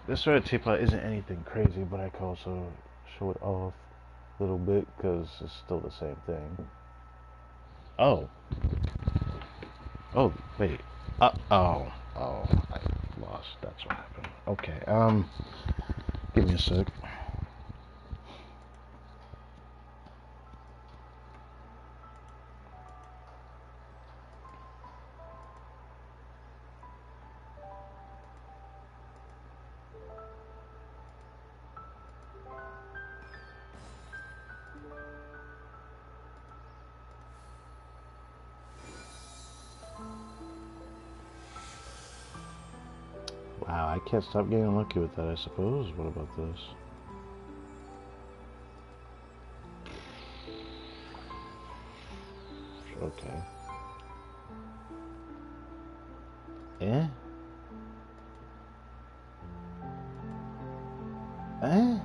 Speaker 1: This Sorna Teapot isn't anything crazy, but I can also show it off a little bit, because it's still the same thing. Oh. Oh, wait. Oh, I lost. That's what happened. Okay, give me a sec. Wow, I can't stop getting lucky with that, I suppose. What about this? Okay. Eh? Eh?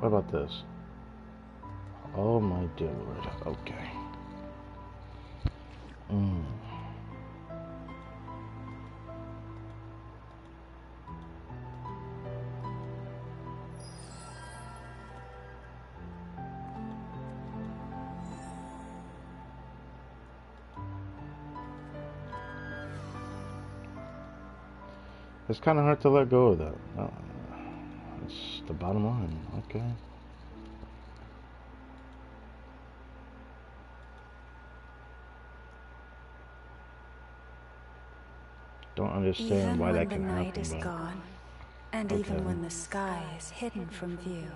Speaker 1: What about this? Oh my dear Lord. Okay. It's kind of hard to let go of that. It's the bottom line. Okay. Don't understand why that can happen.
Speaker 2: Even when the night is gone, and even when the sky is hidden from view,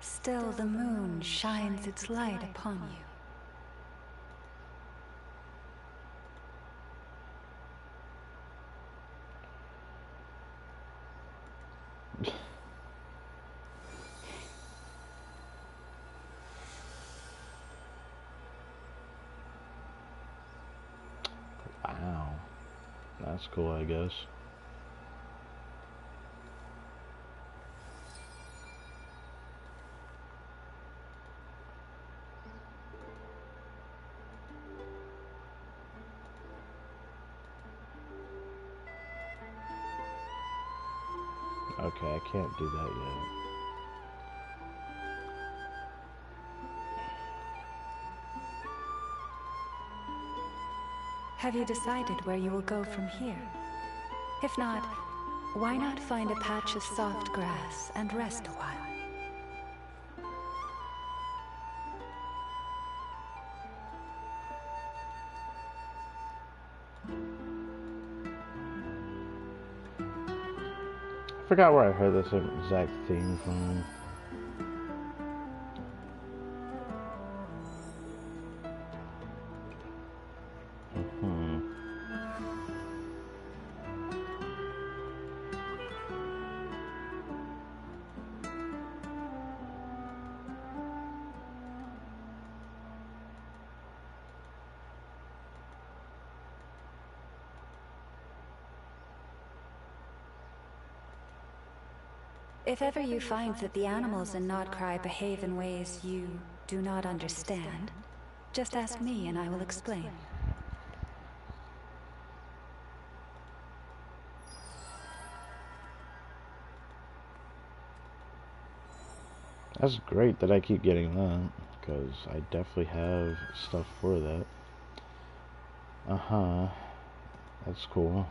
Speaker 2: still the moon shines its light upon you.
Speaker 1: Wow. That's cool, I guess. Okay, I can't do that yet.
Speaker 2: Have you decided where you will go from here? If not, why not find a patch of soft grass and rest a while?
Speaker 1: I forgot where I heard this exact theme from.
Speaker 2: If ever you find that the animals in Nodcry behave in ways you do not understand, just ask me and I will explain.
Speaker 1: That's great that I keep getting that, because I definitely have stuff for that. Uh-huh. That's cool.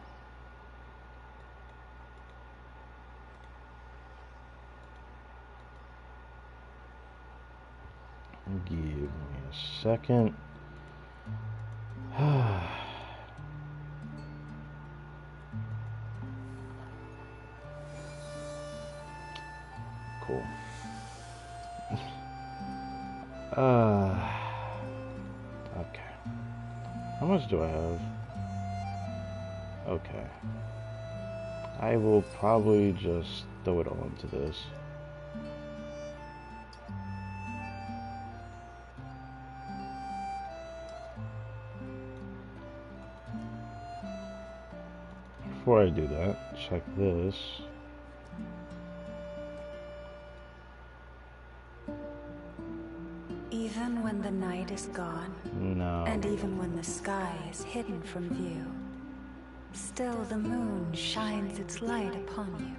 Speaker 1: Give me a second. Cool. Okay. How much do I have? Okay. I will probably just throw it all into this. Before I do that, check this.
Speaker 2: Even when the night is gone,
Speaker 1: No.
Speaker 2: and even when the sky is hidden from view, still the moon shines its light upon you.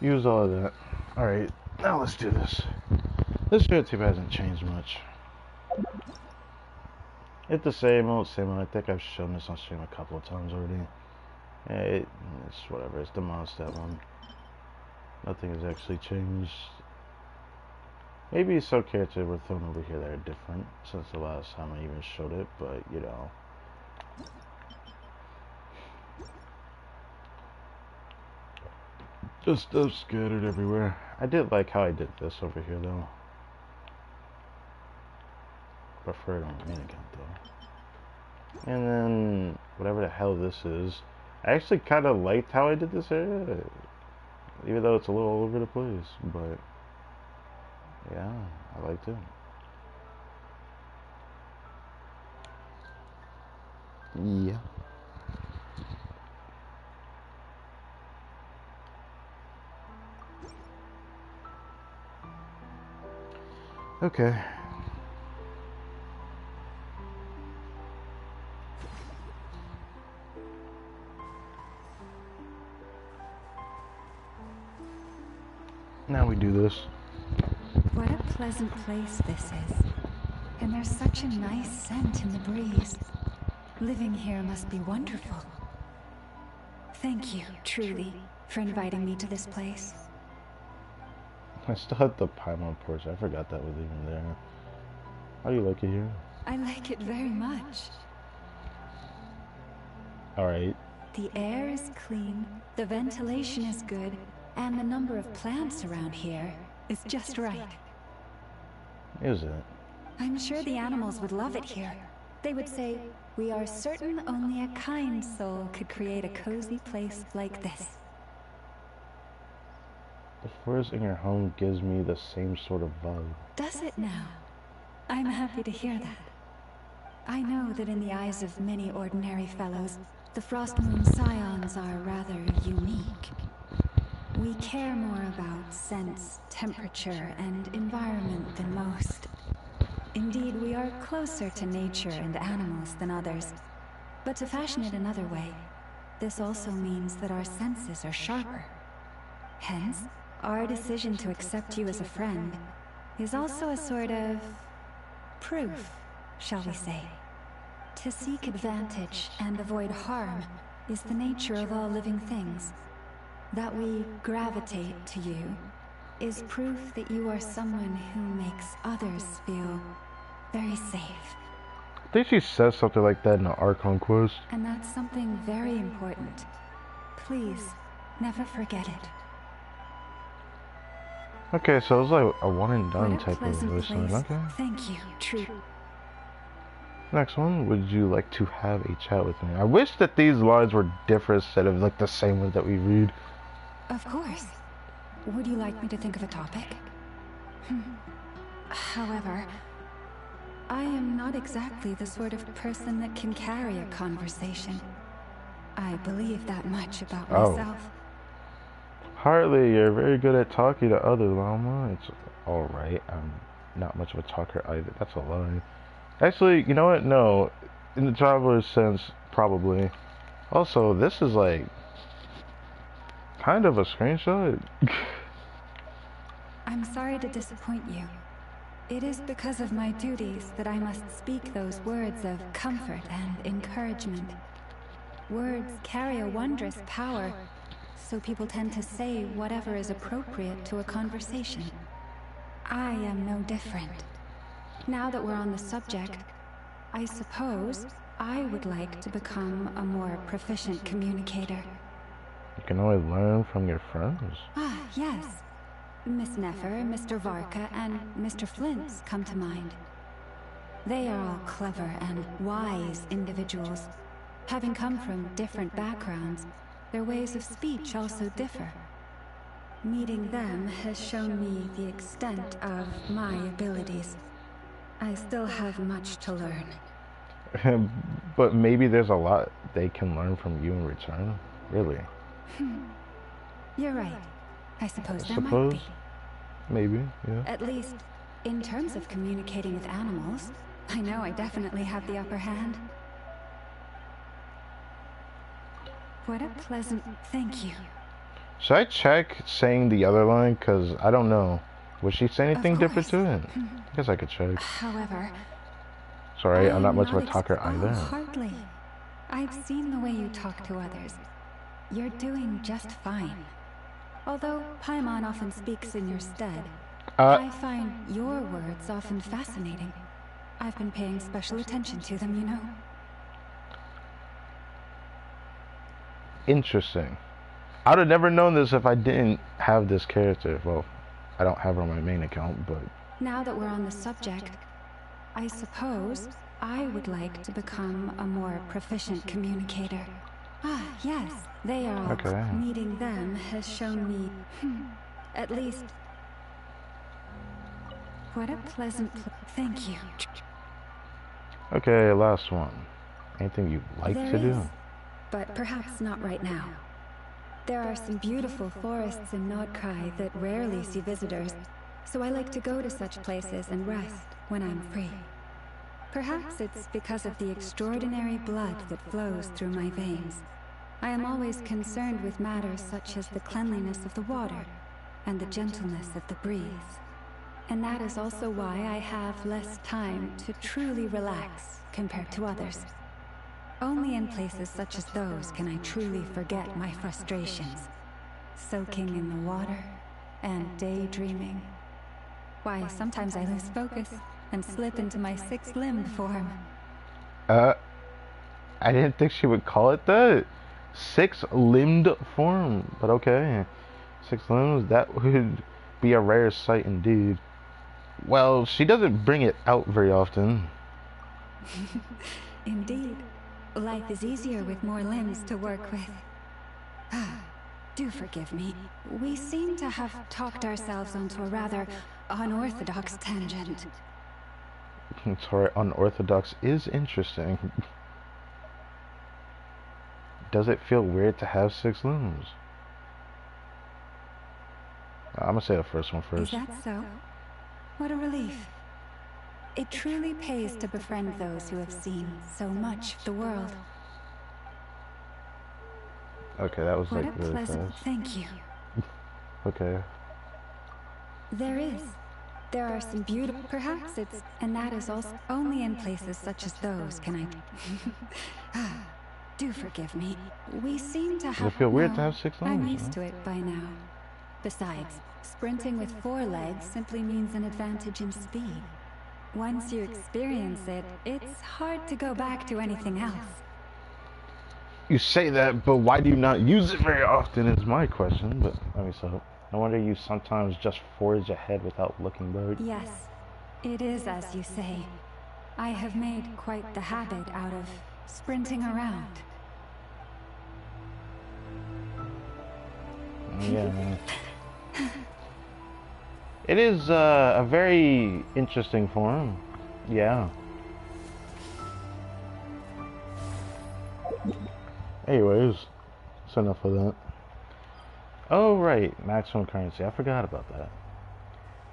Speaker 1: Use all of that. Alright, now let's do this. This shirt tip hasn't changed much. It's the same old, same old. I think I've shown this on stream a couple of times already. It's whatever, it's the Mondstadt one. Nothing has actually changed. Maybe some characters were thrown over here that are different since the last time I even showed it, but you know. Just stuff scattered everywhere. I did like how I did this over here though. Prefer it on mannequin though. And then whatever the hell this is. I actually kind of liked how I did this area. Even though it's a little all over the place. But yeah, I liked it. Yeah. Okay. Now we do this.
Speaker 2: What a pleasant place this is. And there's such a nice scent in the breeze. Living here must be wonderful. Thank you, truly, for inviting me to this place.
Speaker 1: I still had the Paimon porch. I forgot that was even there. How do you like it here?
Speaker 2: I like it very much.
Speaker 1: Alright.
Speaker 2: The air is clean, the ventilation is good, and the number of plants around here is just right.
Speaker 1: Is it?
Speaker 2: I'm sure the animals would love it here. They would say, "We are certain only a kind soul could create a cozy place like this."
Speaker 1: The forest in your home gives me the same sort of vibe.
Speaker 2: Does it now? I'm happy to hear that. I know that in the eyes of many ordinary fellows, the Frostmoon Scions are rather unique. We care more about sense, temperature, and environment than most. Indeed, we are closer to nature and animals than others. But to fashion it another way, this also means that our senses are sharper. Hence, our decision to accept you as a friend is also a sort of proof, shall we say. To seek advantage and avoid harm is the nature of all living things. That we gravitate to you is proof that you are someone who makes others feel very safe.
Speaker 1: I think she says something like that in the Archon quest.
Speaker 2: And that's something very important. Please, never forget it.
Speaker 1: Okay, so it's like a one and done
Speaker 2: What a
Speaker 1: type of
Speaker 2: pleasant
Speaker 1: voice.
Speaker 2: place.
Speaker 1: Okay.
Speaker 2: Thank you, true.
Speaker 1: Next one, would you like to have a chat with me? I wish that these lines were different instead of like the same ones that we read.
Speaker 2: Of course. Would you like me to think of a topic? However, I am not exactly the sort of person that can carry a conversation. I believe that much about myself.
Speaker 1: Hardly, you're very good at talking to others, Lauma. It's alright. I'm not much of a talker either. That's a lie. Actually, you know what? No. In the traveler's sense, probably. Also, this is like kind of a screenshot.
Speaker 2: I'm sorry to disappoint you. It is because of my duties that I must speak those words of comfort and encouragement. Words carry a wondrous power, so people tend to say whatever is appropriate to a conversation. I am no different. Now that we're on the subject, I suppose I would like to become a more proficient communicator.
Speaker 1: You can always learn from your friends.
Speaker 2: Ah, yes. Miss Nefer, Mr. Varka, and Mr. Flint's come to mind. They are all clever and wise individuals. Having come from different backgrounds, their ways of speech also differ. Meeting them has shown me the extent of my abilities. I still have much to learn.
Speaker 1: But maybe there's a lot they can learn from you in return. Really?
Speaker 2: You're right. I suppose there might be.
Speaker 1: Maybe, yeah.
Speaker 2: At least, in terms of communicating with animals, I know I definitely have the upper hand. What a pleasant... Thank you.
Speaker 1: Should I check saying the other line? Because I don't know. Would she say anything different to it? I guess I could check.
Speaker 2: However...
Speaker 1: Sorry, I'm not much of a talker either.
Speaker 2: Hardly. I've seen the way you talk to others. You're doing just fine. Although Paimon often speaks in your stead, I find your words often fascinating. I've been paying special attention to them, you know.
Speaker 1: Interesting. I would have never known this if I didn't have this character. Well, I don't have her on my main account, but...
Speaker 2: Now that we're on the subject, I suppose I would like to become a more proficient communicator. Ah, yes, they are all.
Speaker 1: Okay.
Speaker 2: Meeting them has shown me, at least... What a pleasant... Thank you.
Speaker 1: Okay, last one. Anything you'd like
Speaker 2: There
Speaker 1: to do?
Speaker 2: is, but perhaps not right now. There are some beautiful forests in Nordkrai that rarely see visitors, so I like to go to such places and rest when I'm free. Perhaps it's because of the extraordinary blood that flows through my veins. I am always concerned with matters such as the cleanliness of the water and the gentleness of the breeze. And that is also why I have less time to truly relax compared to others. Only in places such as those can I truly forget my frustrations. Soaking in the water and daydreaming. Why, sometimes I lose focus and slip into my six-limbed form.
Speaker 1: I didn't think she would call it that. Six-limbed form, but okay. Six limbs, that would be a rare sight indeed. Well, she doesn't bring it out very often.
Speaker 2: Indeed. Life is easier with more limbs to work with. Do forgive me. We seem to have talked ourselves onto a rather unorthodox tangent.
Speaker 1: Sorry, unorthodox is interesting. Does it feel weird to have six limbs? I'm gonna say the first one first.
Speaker 2: Is that so? What a relief. It truly pays to befriend those who have seen so much of the world.
Speaker 1: Okay, that was
Speaker 2: What
Speaker 1: like
Speaker 2: a
Speaker 1: really
Speaker 2: pleasant...
Speaker 1: fast.
Speaker 2: Thank you.
Speaker 1: Okay.
Speaker 2: There are some beautiful... Perhaps it's... And that is also... Only in places such as those can I... Do forgive me. We seem to have...
Speaker 1: Does it feel weird to have six
Speaker 2: I'm
Speaker 1: limbs?
Speaker 2: used to it by now. Besides, sprinting with 4 legs simply means an advantage in speed. Once you experience it, it's hard to go back to anything else.
Speaker 1: You say that, but why do you not use it very often is my question, but let me so. No wonder you sometimes just forge ahead without looking back.
Speaker 2: Yes, it is as you say. I have made quite the habit out of sprinting around.
Speaker 1: Yeah. It is a very interesting form. Yeah. Anyways, that's enough of that. Oh, right. Maximum currency. I forgot about that.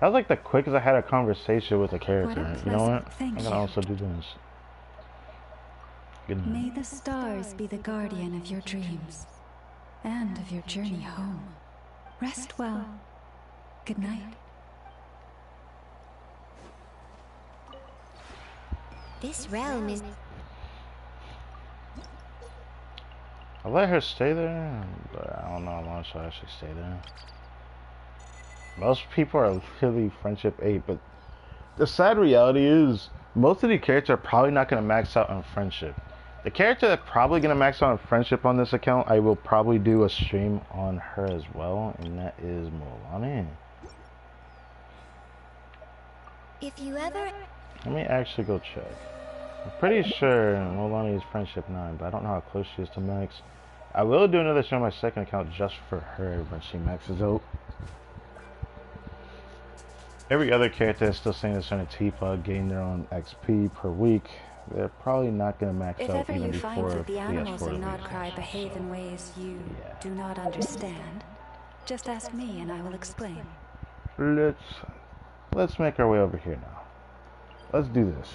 Speaker 1: That was like the quickest I had a conversation with a character. You know what? I'm gonna also do this. Good night.
Speaker 2: May the stars be the guardian of your dreams and of your journey home. Rest well. Good night.
Speaker 4: This realm is...
Speaker 1: I let her stay there, but I don't know how long she'll actually stay there. Most people are really friendship 8, but the sad reality is most of the characters are probably not going to max out on friendship. The character that's probably going to max out on friendship on this account, I will probably do a stream on her as well, and that is Molani.
Speaker 4: If you ever...
Speaker 1: Let me actually go check. I'm pretty sure Molani is friendship 9, but I don't know how close she is to max. I will do another stream on my second account just for her when she maxes out. Every other character is still saying they're trying to T-Pod gain their own XP per week. They're probably not going to max
Speaker 2: If
Speaker 1: out
Speaker 2: ever
Speaker 1: even
Speaker 2: you find
Speaker 1: before
Speaker 2: that the animals
Speaker 1: PS4
Speaker 2: in
Speaker 1: release.
Speaker 2: Nordkrai behave in ways you do not understand, just ask me and I will explain.
Speaker 1: Let's make our way over here now. Let's do this.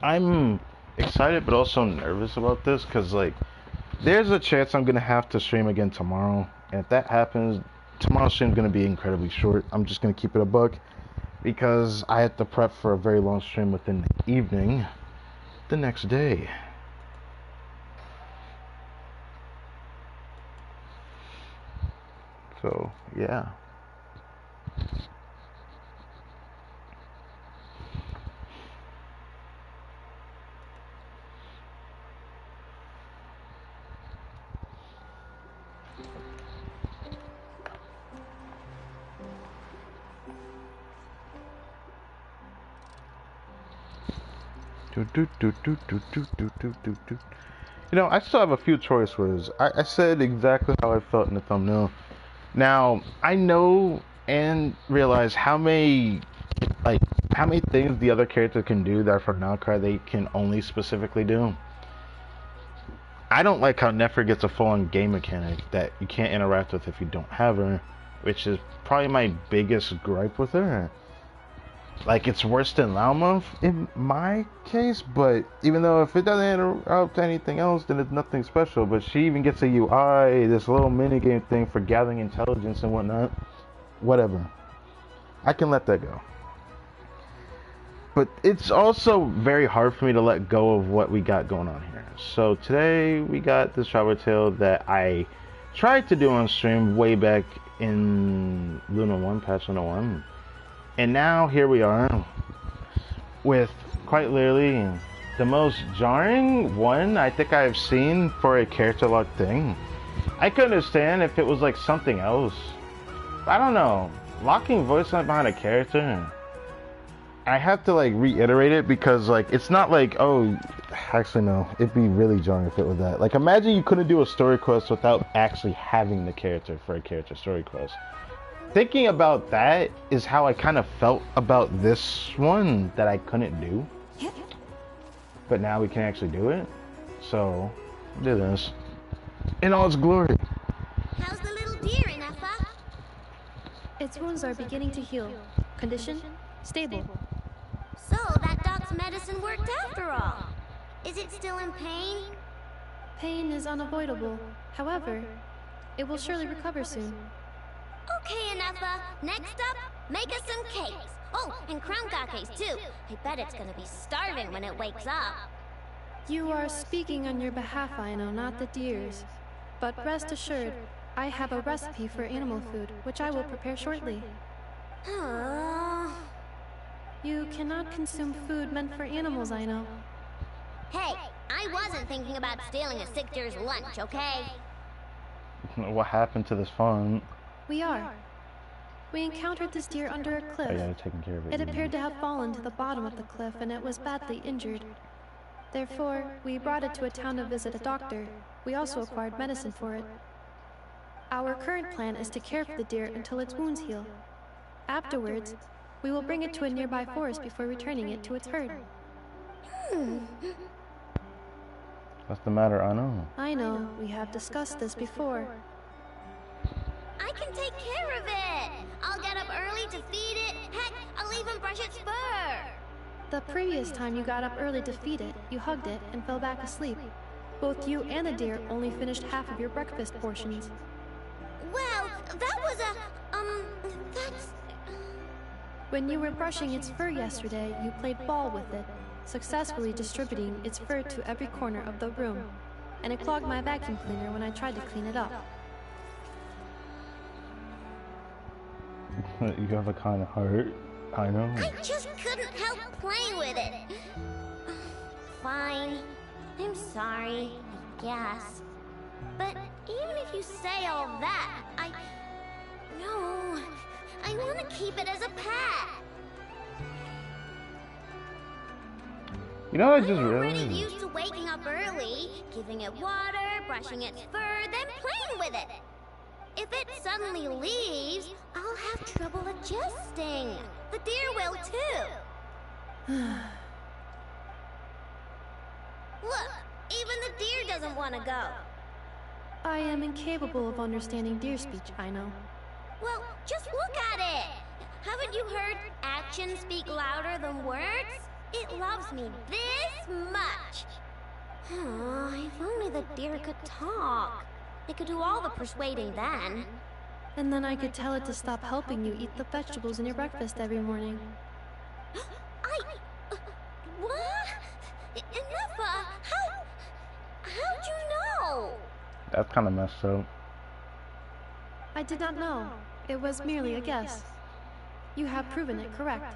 Speaker 1: I'm excited but also nervous about this because like there's a chance I'm gonna have to stream again tomorrow, and if that happens, tomorrow's stream is gonna be incredibly short. I'm just gonna keep it a buck because I have to prep for a very long stream within the evening the next day. So yeah. Do, do, do, do, do, do, do, do, do, do. You know, I still have a few choice words. I said exactly how I felt in the thumbnail. Now, I know and realize how many things the other character can do that for Nalcry they can only specifically do. I don't like how Nefer gets a full-on game mechanic that you can't interact with if you don't have her, which is probably my biggest gripe with her. Like, it's worse than Lauma in my case, but even though if it doesn't interrupt anything else, then it's nothing special. But she even gets a UI, this little minigame thing for gathering intelligence and whatnot. Whatever. I can let that go. But it's also very hard for me to let go of what we got going on here. So today we got this travel tale that I tried to do on stream way back in Luna 1, patch Luna 1. And now here we are with quite literally the most jarring one I think I've seen for a character lock thing. I could understand if it was like something else. I don't know. Locking voice line behind a character, I have to like reiterate it because like it's not like, oh, actually no, it'd be really jarring if it was that. Like imagine you couldn't do a story quest without actually having the character for a character story quest. Thinking about that is how I kind of felt about this one that I couldn't do. But now we can actually do it. So, do this. In all its glory.
Speaker 4: How's the little deer, Ineffa?
Speaker 7: Its wounds are beginning to heal. Condition? Stable.
Speaker 4: So, that dog's medicine worked after all. Is it still in pain?
Speaker 7: Pain is unavoidable. However, it will surely recover soon.
Speaker 4: Okay, Ineffa. Next up, make us some cakes. Oh, and crown cakes too. I bet it's gonna be starving when it wakes up.
Speaker 7: You are speaking on your behalf, I know, not the deer's. But rest assured, I have a recipe for animal food, which I will prepare shortly. You cannot consume food meant for animals, I know.
Speaker 4: Hey, I wasn't thinking about stealing a sick deer's lunch, okay?
Speaker 1: What happened to this fun?
Speaker 7: We are. We encountered this deer under a cliff.
Speaker 1: I gotta take care of it.
Speaker 7: It appeared to have fallen to the bottom of the cliff and it was badly injured. Therefore, we brought it to a town to visit a doctor. We also acquired medicine for it. Our current plan is to care for the deer until its wounds heal. Afterwards, we will bring it to a nearby forest before returning it to its herd.
Speaker 1: What's the matter? I know.
Speaker 7: I know, we have discussed this before.
Speaker 4: I can take care of it. I'll get up early to feed it. Heck, I'll even brush its fur.
Speaker 7: The previous time you got up early to feed it, you hugged it and fell back asleep. Both you and the deer only finished half of your breakfast portions.
Speaker 4: Well, that was that's...
Speaker 7: When you were brushing its fur yesterday, you played ball with it, successfully distributing its fur to every corner of the room, and it clogged my vacuum cleaner when I tried to clean it up.
Speaker 1: You have a kind of heart. I know.
Speaker 4: I just couldn't help playing with it. Fine. I'm sorry, I guess. But even if you say all that, No. I want to keep it as a pet.
Speaker 1: You know, I just
Speaker 4: I'm
Speaker 1: realized.
Speaker 4: already used to waking up early, giving it water, brushing its fur, then playing with it. If it suddenly leaves, I'll have trouble adjusting. The deer will too. Look, even the deer doesn't want to go.
Speaker 7: I am incapable of understanding deer speech, I know.
Speaker 4: Well, just look at it. Haven't you heard actions speak louder than words? It loves me this much. If only the deer could talk. It could do all the persuading then.
Speaker 7: And then I could tell it to stop helping you eat the vegetables in your breakfast every morning.
Speaker 4: What? Ineffa, how'd you know?
Speaker 1: That's kind of messed up.
Speaker 7: I did not know. It was merely a guess. You have proven it correct.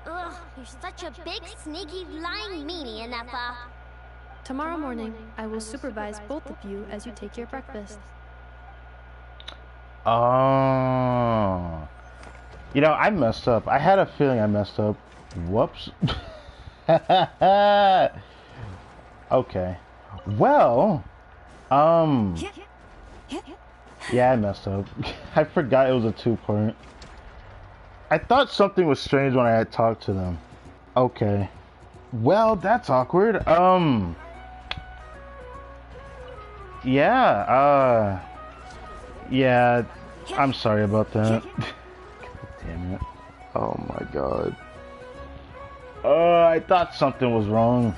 Speaker 4: Ugh, you're such a big, sneaky, lying meanie, Ineffa.
Speaker 7: Tomorrow morning, I will supervise both of you as you take your breakfast.
Speaker 1: Oh. You know, I messed up. I had a feeling I messed up. Whoops. Okay. Well, yeah, I messed up. I forgot it was a two-part. I thought something was strange when I had talked to them. Okay. Well, that's awkward. Yeah, yeah, I'm sorry about that. God damn it. Oh my god. I thought something was wrong.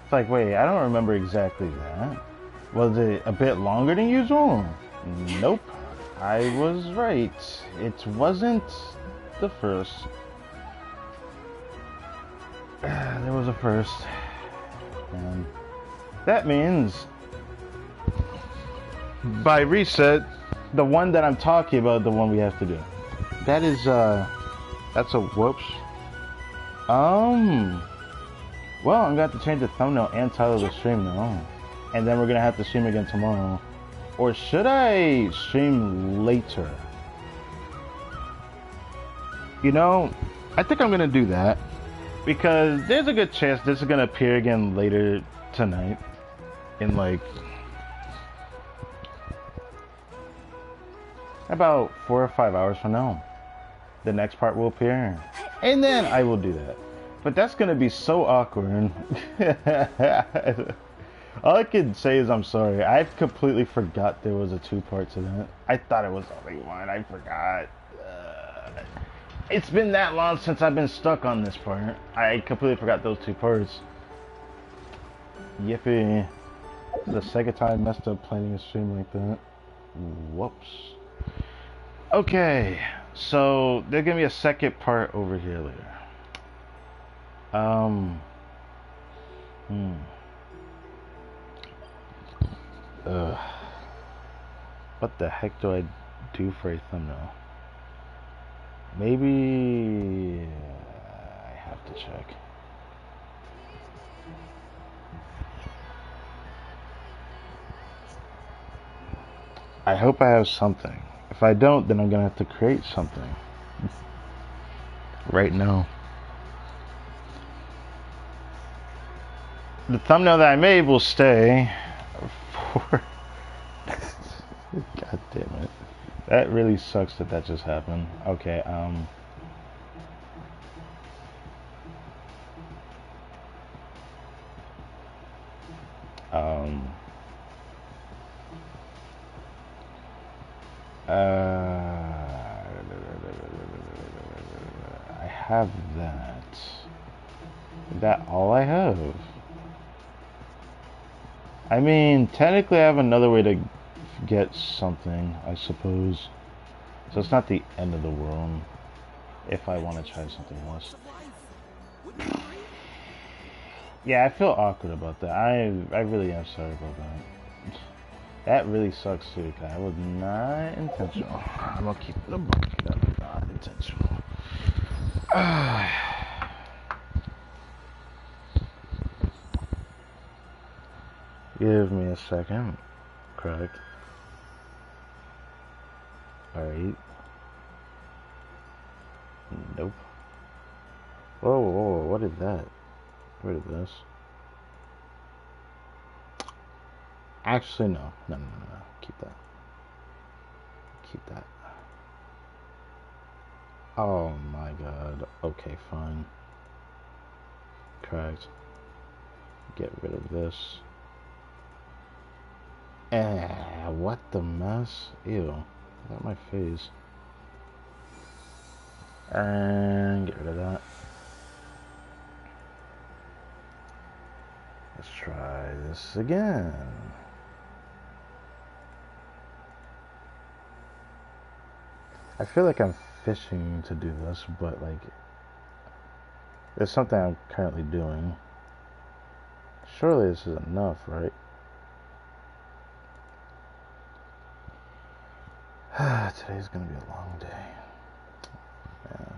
Speaker 1: It's like, wait, I don't remember exactly that. Was it a bit longer than usual? Nope. I was right. It wasn't the first. There was a first. And that means, by reset, the one that I'm talking about, the one we have to do. That is, that's a whoops. Well, I'm gonna have to change the thumbnail and title of the stream now. And then we're gonna have to stream again tomorrow. Or should I stream later? You know, I think I'm gonna do that. Because there's a good chance this is gonna appear again later tonight. In like about 4 or 5 hours from now. The next part will appear. And then I will do that. But that's gonna be so awkward. All I can say is I'm sorry. I completely forgot there was a two-part to that. I thought it was only one. I forgot. It's been that long since I've been stuck on this part. I completely forgot those two parts. Yippee. The second time I messed up planning a stream like that. Whoops. Okay. So, there's gonna be a second part over here later. What the heck do I do for a thumbnail? Maybe I have to check. I hope I have something. If I don't, then I'm gonna have to create something right now. The thumbnail that I made will stay for... God damn it. That really sucks that that just happened. Okay, I have that. Is that all I have? I mean, technically I have another way to get something, I suppose. So it's not the end of the world if I want to try something else. Yeah, I feel awkward about that. I really am sorry about that. That really sucks too, because I was not intentional. I'm gonna keep it a buck. That was not intentional. Give me a second. Correct. Alright. Nope. Whoa, whoa, what is that? What is this? Actually, no. No. Keep that. Keep that. Oh my god. Okay, fine. Correct. Get rid of this. What the mess? Ew. Is that my face? And get rid of that. Let's try this again. I feel like I'm fishing to do this, but like, there's something I'm currently doing. Surely this is enough, right? Today's gonna be a long day. Man.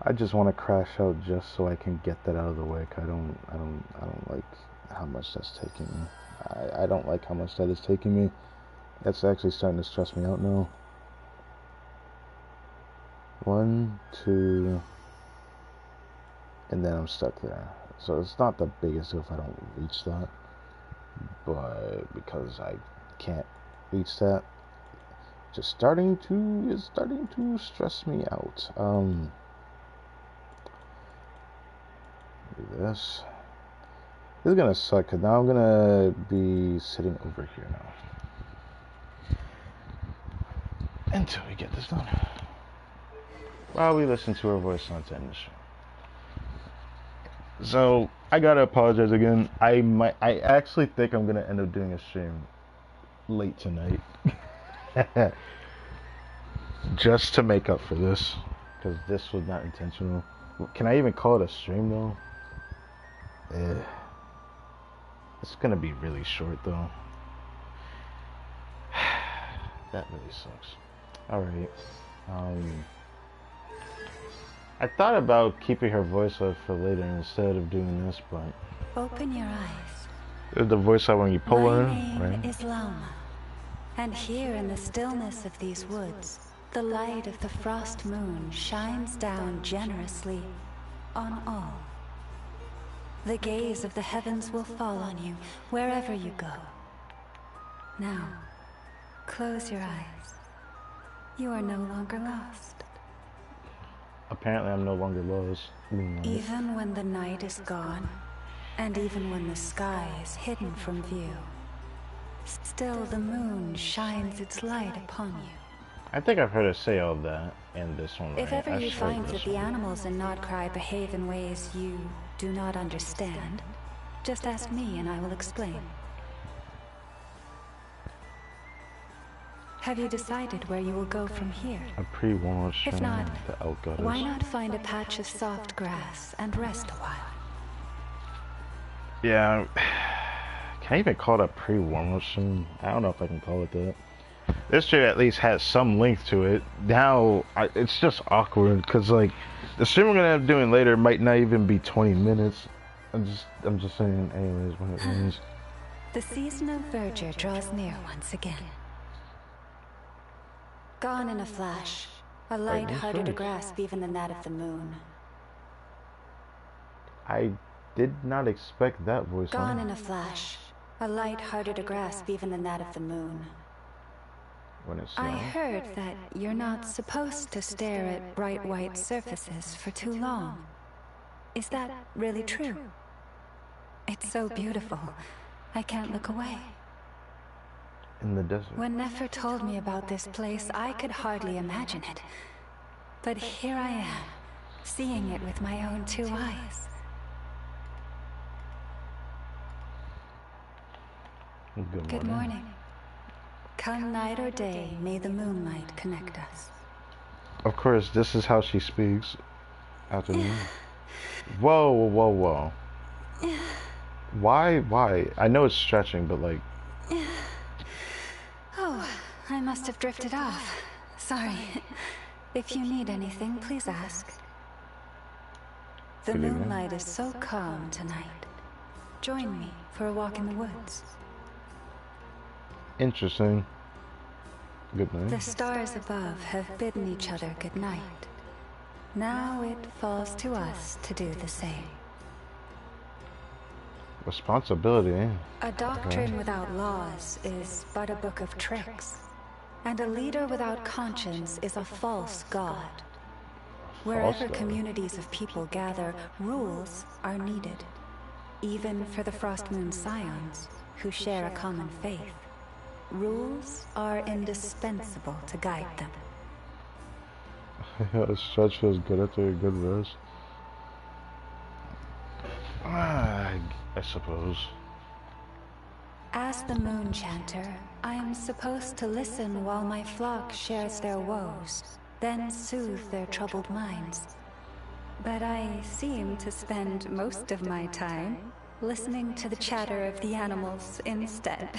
Speaker 1: I just want to crash out just so I can get that out of the way. I don't like how much that's taking me. I don't like how much that is taking me. That's actually starting to stress me out now. 1, 2, and then I'm stuck there. So it's not the biggest deal if I don't reach that, but because I can't reach that, it's starting to stress me out. Do this. This is gonna suck because now I'm gonna be sitting over here now until we get this done. While we listen to her voice on the show. So I gotta apologize again. I actually think I'm gonna end up doing a stream late tonight, just to make up for this, because this was not intentional. Can I even call it a stream though? It's gonna be really short though. That really sucks. Alright. I thought about keeping her voice off for later instead of doing this, but
Speaker 2: Open your eyes.
Speaker 1: there's the voice out when you pull her,
Speaker 2: My name
Speaker 1: right?
Speaker 2: is Lauma, and here in the stillness of these woods, the light of the frost moon shines down generously on all. The gaze of the heavens will fall on you wherever you go. Now, close your eyes. You are no longer lost.
Speaker 1: Apparently I'm no longer lost.
Speaker 2: Even when the night is gone, and even when the sky is hidden from view, still the moon shines its light upon you.
Speaker 1: I think I've heard her say all that in this one, right?
Speaker 2: If ever
Speaker 1: I
Speaker 2: you
Speaker 1: swear
Speaker 2: find
Speaker 1: this
Speaker 2: that the
Speaker 1: one.
Speaker 2: animals in Nodcry behave in ways you do not understand, just ask me and I will explain. Have you decided where you will go from here?
Speaker 1: A pre-warned
Speaker 2: If not,
Speaker 1: the elk goddess.
Speaker 2: why not find a patch of soft grass and rest a while?
Speaker 1: Yeah. Can I even call it a pre-warm-up stream? I don't know if I can call it that. This stream at least has some length to it. Now, it's just awkward because like the stream we're gonna end up doing later might not even be 20 minutes. I'm just saying. Anyways, when it rains.
Speaker 2: The season of verdure draws near once again. Gone in a flash, a light
Speaker 1: who's
Speaker 2: harder to
Speaker 1: this?
Speaker 2: grasp even than that of the moon.
Speaker 1: I did not expect that voice.
Speaker 2: Gone in a flash, a light harder to grasp even than that of the moon.
Speaker 1: When it's
Speaker 2: I
Speaker 1: snow.
Speaker 2: heard that you're not supposed to stare at bright white surfaces for too long. Is that really true? It's so beautiful. I can't look away.
Speaker 1: In the desert.
Speaker 2: When Nefer told me about this place, I could hardly imagine it. But here I am, seeing it with my own two eyes. Good morning. Come night or day, may the moonlight connect us.
Speaker 1: Of course, this is how she speaks. Afternoon. Whoa, whoa, whoa. Why? I know it's stretching, but like...
Speaker 2: Oh, I must have drifted off. Sorry. If you need anything, please ask. The
Speaker 1: Good evening.
Speaker 2: moonlight is so calm tonight. Join me for a walk in the woods.
Speaker 1: Interesting. Good night.
Speaker 2: The stars above have bidden each other good night. Now it falls to us to do the same.
Speaker 1: Responsibility, eh?
Speaker 2: A doctrine without laws is but a book of tricks, and a leader without conscience is a false god. Wherever
Speaker 1: god.
Speaker 2: communities of people gather, rules are needed, even for the Frost Moon Scions, who share a common faith. Rules are indispensable to guide them.
Speaker 1: A stretch feels good after a good rest. I suppose.
Speaker 2: As the Moon Chanter, I am supposed to listen while my flock shares their woes, then soothe their troubled minds. But I seem to spend most of my time listening to the chatter of the animals instead.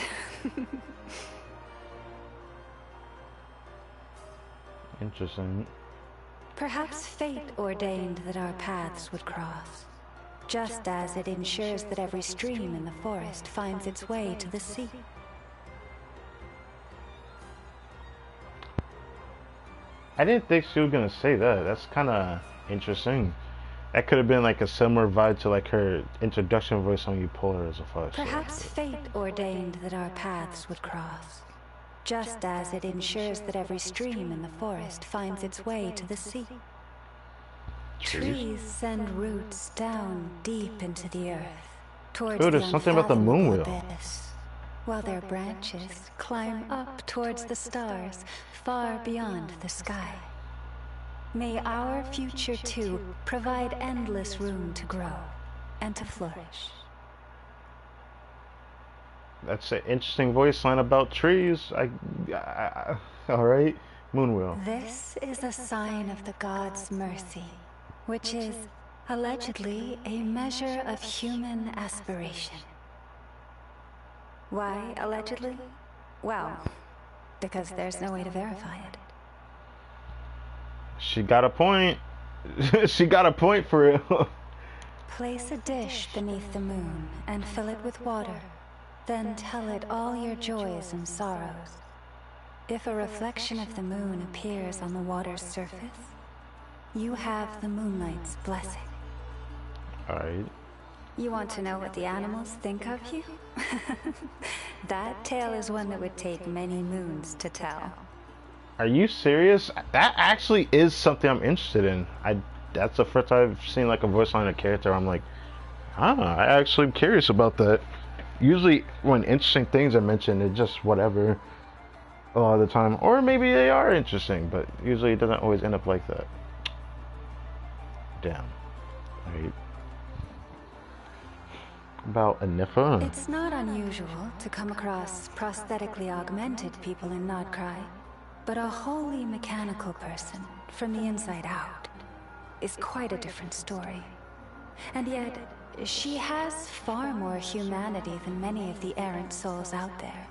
Speaker 1: Interesting.
Speaker 2: Perhaps fate ordained that our paths would cross, just as it ensures that every stream in the forest finds its way to the sea.
Speaker 1: I didn't think she was gonna say that. That's kind of interesting. That could have been like a similar vibe to like her introduction voice when you pull her as a flashlight.
Speaker 2: Perhaps fate ordained that our paths would cross, just as it ensures that every stream in the forest finds its way to the sea. Trees send roots down deep into the earth, towards
Speaker 1: Ooh,
Speaker 2: the
Speaker 1: there's something about the moon
Speaker 2: unfathomable
Speaker 1: wheel.
Speaker 2: abyss, while their branches climb up towards the stars, far beyond the sky. May our future, too, provide endless room to grow and to flourish.
Speaker 1: That's an interesting voice line about trees. All right, Moonwheel.
Speaker 2: This is a sign of the gods' mercy, which is allegedly a measure of human aspiration. Why allegedly? Well, because there's no way to verify it.
Speaker 1: She got a point. She got a point for real.
Speaker 2: Place a dish beneath the moon and fill it with water. Then tell it all your joys and sorrows. If a reflection of the moon appears on the water's surface, you have the moonlight's blessing.
Speaker 1: Alright.
Speaker 2: You want to know what the animals think of you? That tale is one that would take many moons to tell.
Speaker 1: Are you serious? That actually is something I'm interested in. That's the first I've seen like a voice line of a character. I'm like, I actually am curious about that. Usually when interesting things are mentioned, it's just whatever a lot of the time. Or maybe they are interesting, but usually it doesn't always end up like that. Damn. Right. About Anifa.
Speaker 2: It's not unusual to come across prosthetically augmented people in Nodcry, but a wholly mechanical person from the inside out is quite a different story. And yet, she has far more humanity than many of the errant souls out there.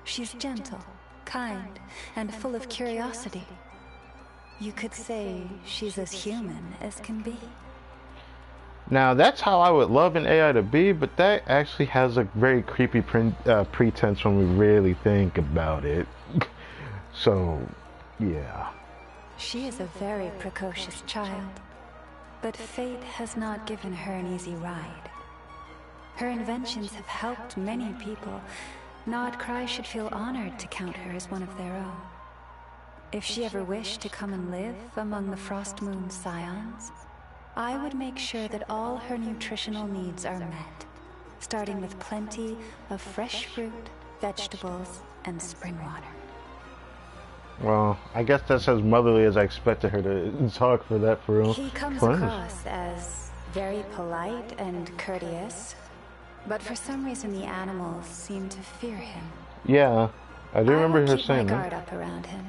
Speaker 2: She's gentle, kind, and full of curiosity. You could say she's as human as can be.
Speaker 1: Now that's how I would love an AI to be, but that actually has a very creepy pretense when we really think about it. So, yeah.
Speaker 2: She is a very precocious child, but fate has not given her an easy ride. Her inventions have helped many people. Nodcry should feel honored to count her as one of their own. If she ever wished to come and live among the Frost Moon Scions, I would make sure that all her nutritional needs are met, starting with plenty of fresh fruit, vegetables, and spring water.
Speaker 1: Well, I guess that's as motherly as I expected her to talk for that, for real.
Speaker 2: He comes across as very polite and courteous, but for some reason the animals seem to fear him.
Speaker 1: Yeah, I do remember her saying
Speaker 2: that. I will keep my guard
Speaker 1: that.
Speaker 2: up around him,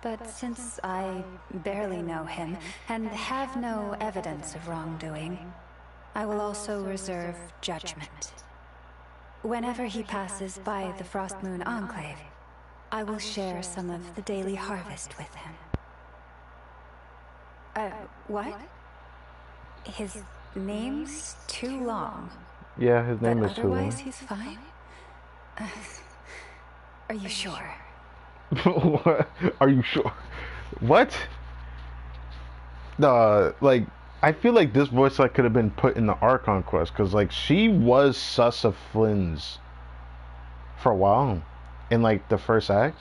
Speaker 2: but since I barely know him and have no evidence of wrongdoing, I will also reserve judgment. Whenever he passes by the Frost Moon Enclave, I will share some of the daily harvest with him. What? His name's too long.
Speaker 1: Yeah, his name is too long.
Speaker 2: Otherwise, he's fine. Are you sure?
Speaker 1: What? Are you sure? What? Like, I feel like this voice line could have been put in the Archon quest, because, like, she was sus of Flynn's for a while. In, like, the first act.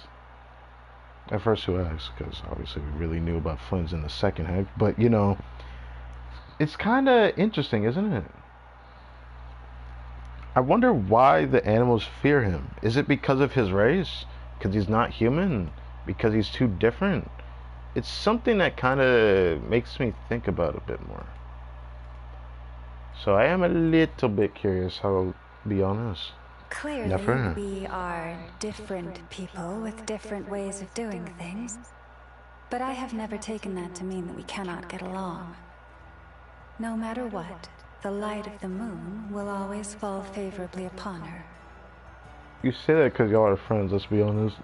Speaker 1: The first two acts, because obviously we really knew about Flynn's in the second act. But, you know, it's kind of interesting, isn't it? I wonder why the animals fear him. Is it because of his race? Because he's not human? Because he's too different? It's something that kind of makes me think about a bit more. So I am a little bit curious, I'll be honest.
Speaker 2: Clearly, we are different people with different ways of doing things. But I have never taken that to mean that we cannot get along. No matter what, the light of the moon will always fall favorably upon her.
Speaker 1: You say that because y'all are friends, let's be honest.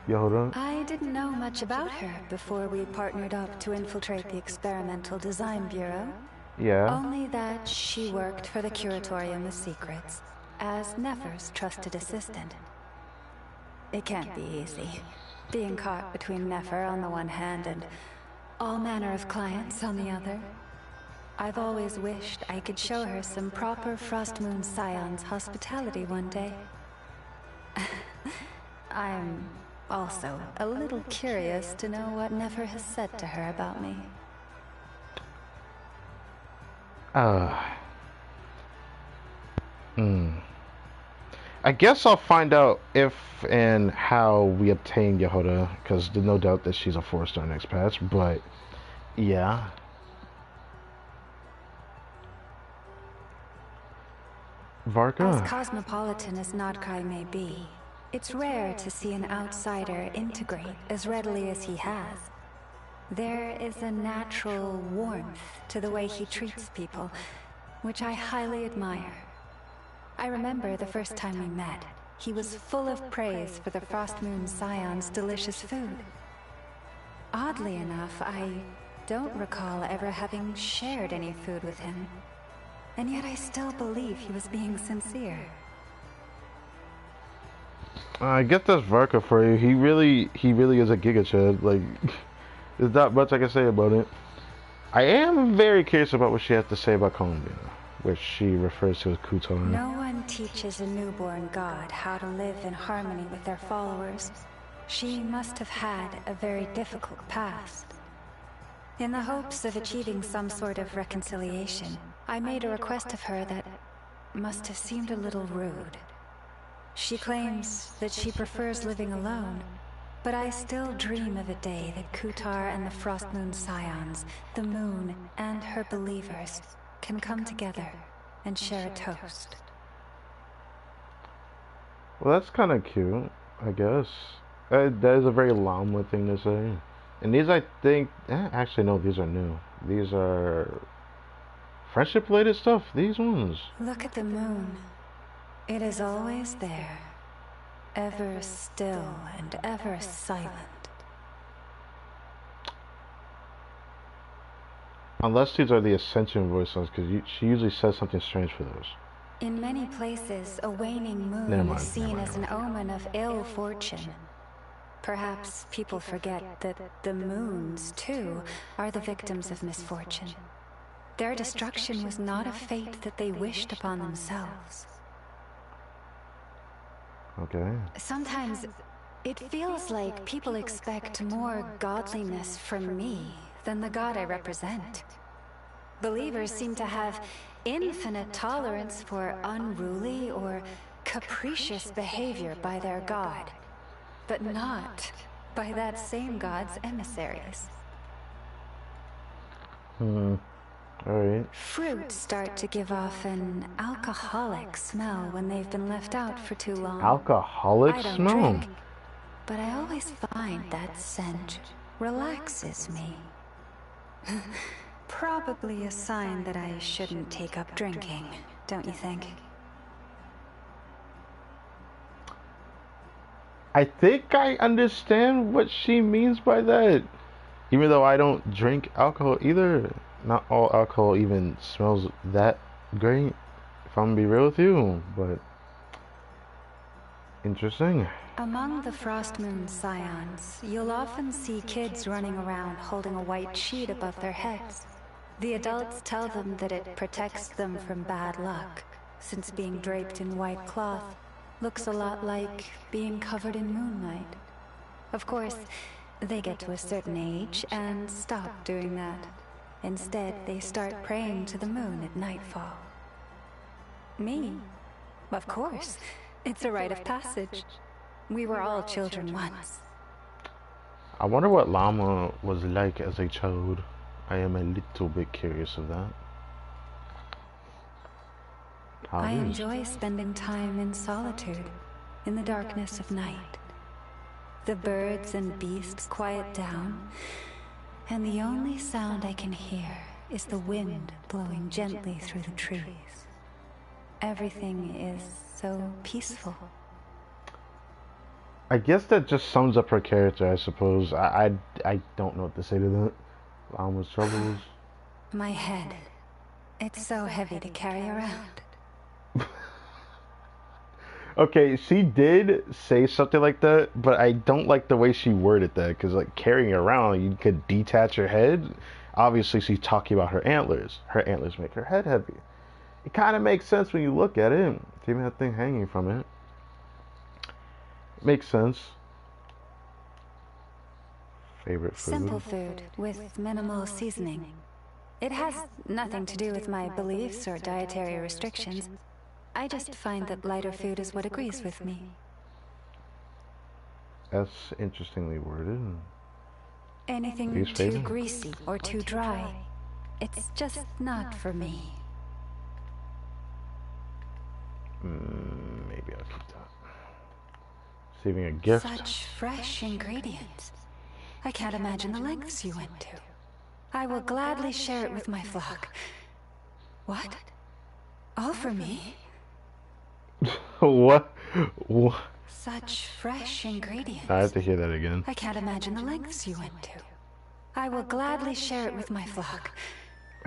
Speaker 1: Y'all don't?
Speaker 2: I didn't know much about her before we partnered up to infiltrate the Experimental Design Bureau.
Speaker 1: Yeah.
Speaker 2: Only that she worked for the Curatorium of Secrets as Nefer's trusted assistant. It can't be easy, being caught between Nefer on the one hand and all manner of clients on the other. I've always wished I could show her some proper Frost Moon Scion's hospitality one day. I'm also a little curious to know what Nefer has said to her about me.
Speaker 1: I guess I'll find out if and how we obtain Yehoda, because there's no doubt that she's a 4-star next patch, but yeah. Varka.
Speaker 2: As cosmopolitan as Notkai may be, it's rare to see an outsider integrate as readily as he has. There is a natural warmth to the way he treats people, which I highly admire. I remember the first time we met, he was full of praise for the Frost Moon Scion's delicious food. Oddly enough, I don't recall ever having shared any food with him. And yet I still believe he was being sincere.
Speaker 1: I get this Varka for you. He really is a Giga Chad. Like, there's not much I can say about it. I am very curious about what she has to say about Columbia, which she refers to as Kutar.
Speaker 2: No one teaches a newborn god how to live in harmony with their followers. She must have had a very difficult past. In the hopes of achieving some sort of reconciliation, I made a request of her that must have seemed a little rude. She claims that she prefers living alone, but I still dream of a day that Kutar and the Frost Moon Scions, the moon, and her believers can come together and share a toast.
Speaker 1: Well, that's kind of cute, I guess. That is a very Lauma thing to say. And these, I think, actually no, these are new. These are friendship-related stuff, these ones.
Speaker 2: Look at the moon. It is always there, ever still and ever silent.
Speaker 1: Unless these are the Ascension voices, because she usually says something strange for those.
Speaker 2: In many places, a waning moon is seen as an omen of ill fortune. Perhaps people forget that the moons, too, are the victims of misfortune. Their destruction was not a fate that they wished upon themselves.
Speaker 1: Okay.
Speaker 2: Sometimes it feels like people expect more godliness from me than the god I represent. Believers seem to have infinite tolerance for unruly or capricious behavior by their god, but not by that same god's emissaries.
Speaker 1: Alright.
Speaker 2: Fruits start to give off an alcoholic smell when they've been left out for too long.
Speaker 1: Alcoholic
Speaker 2: I don't
Speaker 1: smell?
Speaker 2: drink, but I always find that scent relaxes me. Probably a sign that I shouldn't take up drinking, don't you think?
Speaker 1: I think I understand what she means by that. Even though I don't drink alcohol either, not all alcohol even smells that great, if I'm gonna be real with you, but interesting.
Speaker 2: Among the Frost Moon Scions, you'll often see kids running around holding a white sheet above their heads. The adults tell them that it protects them from bad luck, since being draped in white cloth looks a lot like being covered in moonlight. Of course, they get to a certain age and stop doing that. Instead, they start praying to the moon at nightfall. Me? Of course. It's a rite of passage. We were all children once.
Speaker 1: I wonder what Lauma was like as a child. I am a little bit curious of that.
Speaker 2: I enjoy spending time in solitude, in the darkness of night. The birds and beasts quiet down, and the only sound I can hear is the wind blowing gently through the trees. Everything is so peaceful.
Speaker 1: I guess that just sums up her character, I suppose. I don't know what to say to that. Lauma's troubles.
Speaker 2: My head. It's so heavy to carry around.
Speaker 1: Okay, she did say something like that, but I don't like the way she worded that, because like carrying around, you could detach your head. Obviously, she's talking about her antlers. Her antlers make her head heavy. It kind of makes sense when you look at it. Even that thing hanging from it. Makes sense. Favorite food?
Speaker 2: Simple food with minimal seasoning. It has nothing to do with my beliefs or dietary restrictions. I just find that lighter food is what agrees with me.
Speaker 1: That's interestingly worded.
Speaker 2: Anything too greasy or too dry, it's just not for me.
Speaker 1: Maybe I'll keep that. Receiving a gift.
Speaker 2: Such fresh ingredients. I can't imagine the lengths you went to. I will gladly share it with my flock. What? All for me?
Speaker 1: What?
Speaker 2: Such fresh ingredients.
Speaker 1: I have to hear that again.
Speaker 2: I can't imagine the lengths you went to. I will gladly share it with my flock.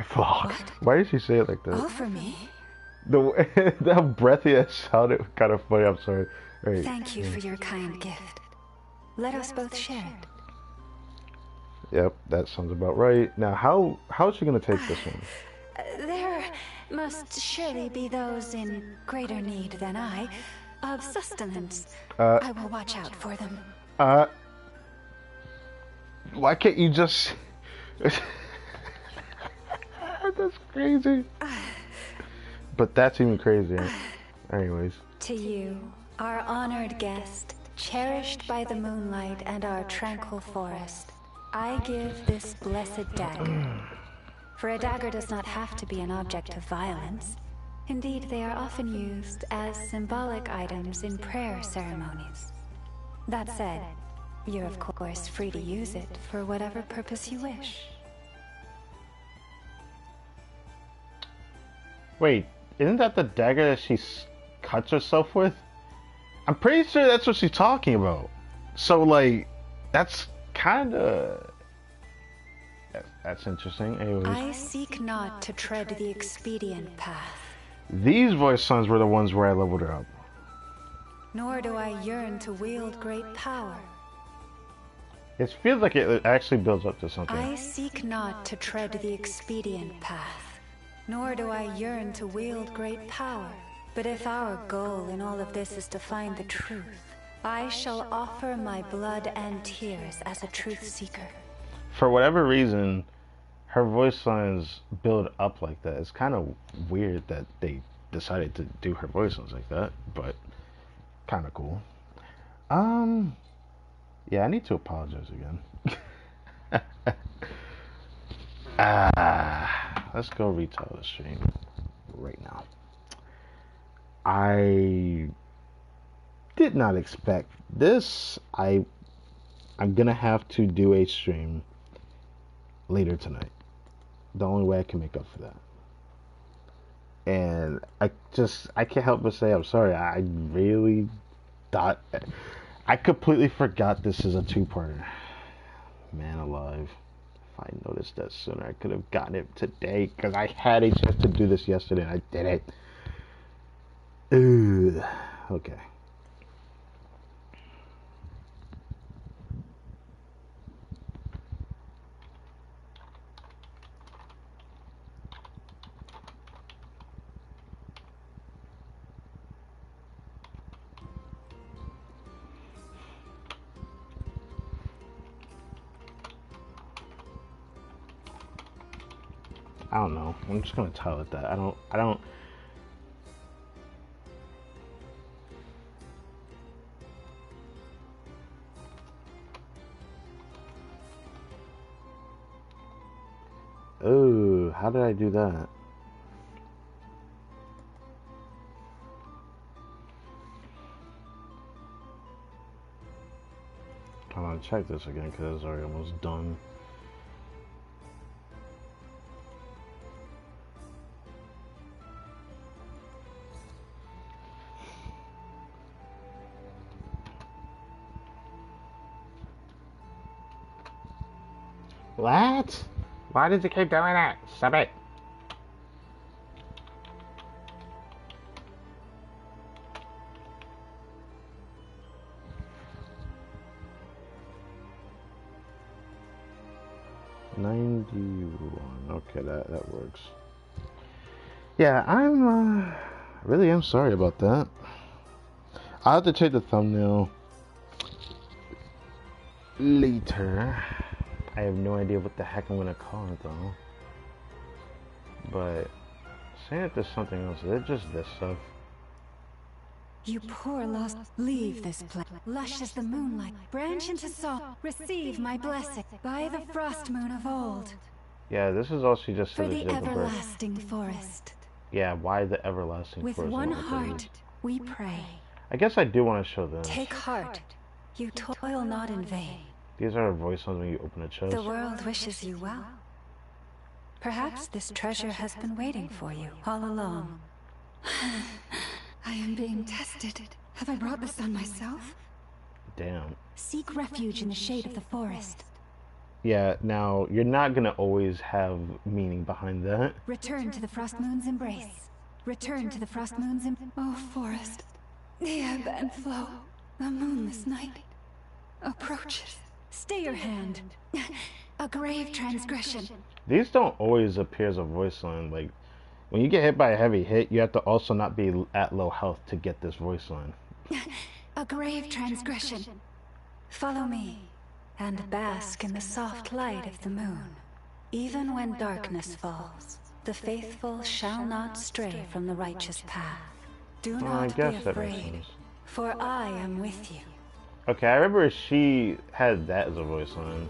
Speaker 1: Flock?
Speaker 2: What?
Speaker 1: Why did she say it like that?
Speaker 2: All for me?
Speaker 1: That breathy that sounded kind of funny. I'm sorry. Right.
Speaker 2: Thank you for your kind gift. Let us both share it.
Speaker 1: Yep, that sounds about right. Now, how is she gonna take this one?
Speaker 2: There must surely be those in greater need than I of sustenance. I will watch out for them.
Speaker 1: Why can't you just... That's crazy. But that's even crazier. Anyways.
Speaker 2: To you, our honored guest, cherished by the moonlight and our tranquil forest, I give this blessed dagger. For a dagger does not have to be an object of violence. Indeed, they are often used as symbolic items in prayer ceremonies. That said, you're of course free to use it for whatever purpose you wish.
Speaker 1: Wait, isn't that the dagger that she cuts herself with? I'm pretty sure that's what she's talking about. So, like, that's kind of... That's interesting. Anyways.
Speaker 2: I seek not to tread the expedient path.
Speaker 1: These voice signs were the ones where I leveled her up.
Speaker 2: Nor do I yearn to wield great power.
Speaker 1: It feels like it actually builds up to something.
Speaker 2: I seek not to tread the expedient path. Nor do I yearn to wield great power. But if our goal in all of this is to find the truth, I shall offer my blood and tears as a truth seeker.
Speaker 1: For whatever reason, her voice lines build up like that. It's kind of weird that they decided to do her voice lines like that, but kind of cool. Yeah, I need to apologize again. Let's go retell the stream right now. I did not expect this. I'm gonna have to do a stream later tonight. The only way I can make up for that. And I can't help but say I'm sorry. I really thought, I completely forgot this is a two-parter. Man alive. If I noticed that sooner, I could have gotten it today, because I had a chance to do this yesterday and I did it. Ugh. Okay. I don't know. I'm just gonna tell it that. I don't. Oh, how did I do that? Hold on, check this again because it's already almost done. What? Why did you keep doing that? Stop it. 91. Okay, that works. Yeah, I'm really am sorry about that. I'll have to check the thumbnail later. I have no idea what the heck I'm gonna call it though. But saying it to something else, is it just this stuff?
Speaker 2: You poor lost, leave this place. Lush as the moonlight, branch into song, receive my blessing by the frost moon of old.
Speaker 1: Yeah, this is all she just
Speaker 2: For
Speaker 1: said.
Speaker 2: the everlasting forest.
Speaker 1: Yeah, why the everlasting
Speaker 2: With
Speaker 1: forest?
Speaker 2: With one heart, we pray.
Speaker 1: I guess I do want to show them.
Speaker 2: Take heart. You toil not in vain.
Speaker 1: These are voice lines when you open a chest.
Speaker 2: The world wishes you well. Perhaps this treasure has been waiting for you all along. I am being tested. Have I brought this on myself?
Speaker 1: Damn.
Speaker 2: Seek refuge in the shade of the forest.
Speaker 1: Yeah, now, you're not gonna always have meaning behind that.
Speaker 2: Return to the frost moon's embrace. Return to the frost moon's Oh, forest. The ebb and flow. The moonless night approaches. Stay your hand. A grave transgression.
Speaker 1: These don't always appear as a voice line. Like, when you get hit by a heavy hit, you have to also not be at low health to get this voice line.
Speaker 2: A grave transgression. Follow me, and bask in the soft light of the moon. Even when darkness falls, the faithful shall not stray from the righteous path. Do not be afraid, for I am with you.
Speaker 1: Okay, I remember she had that as a voice line.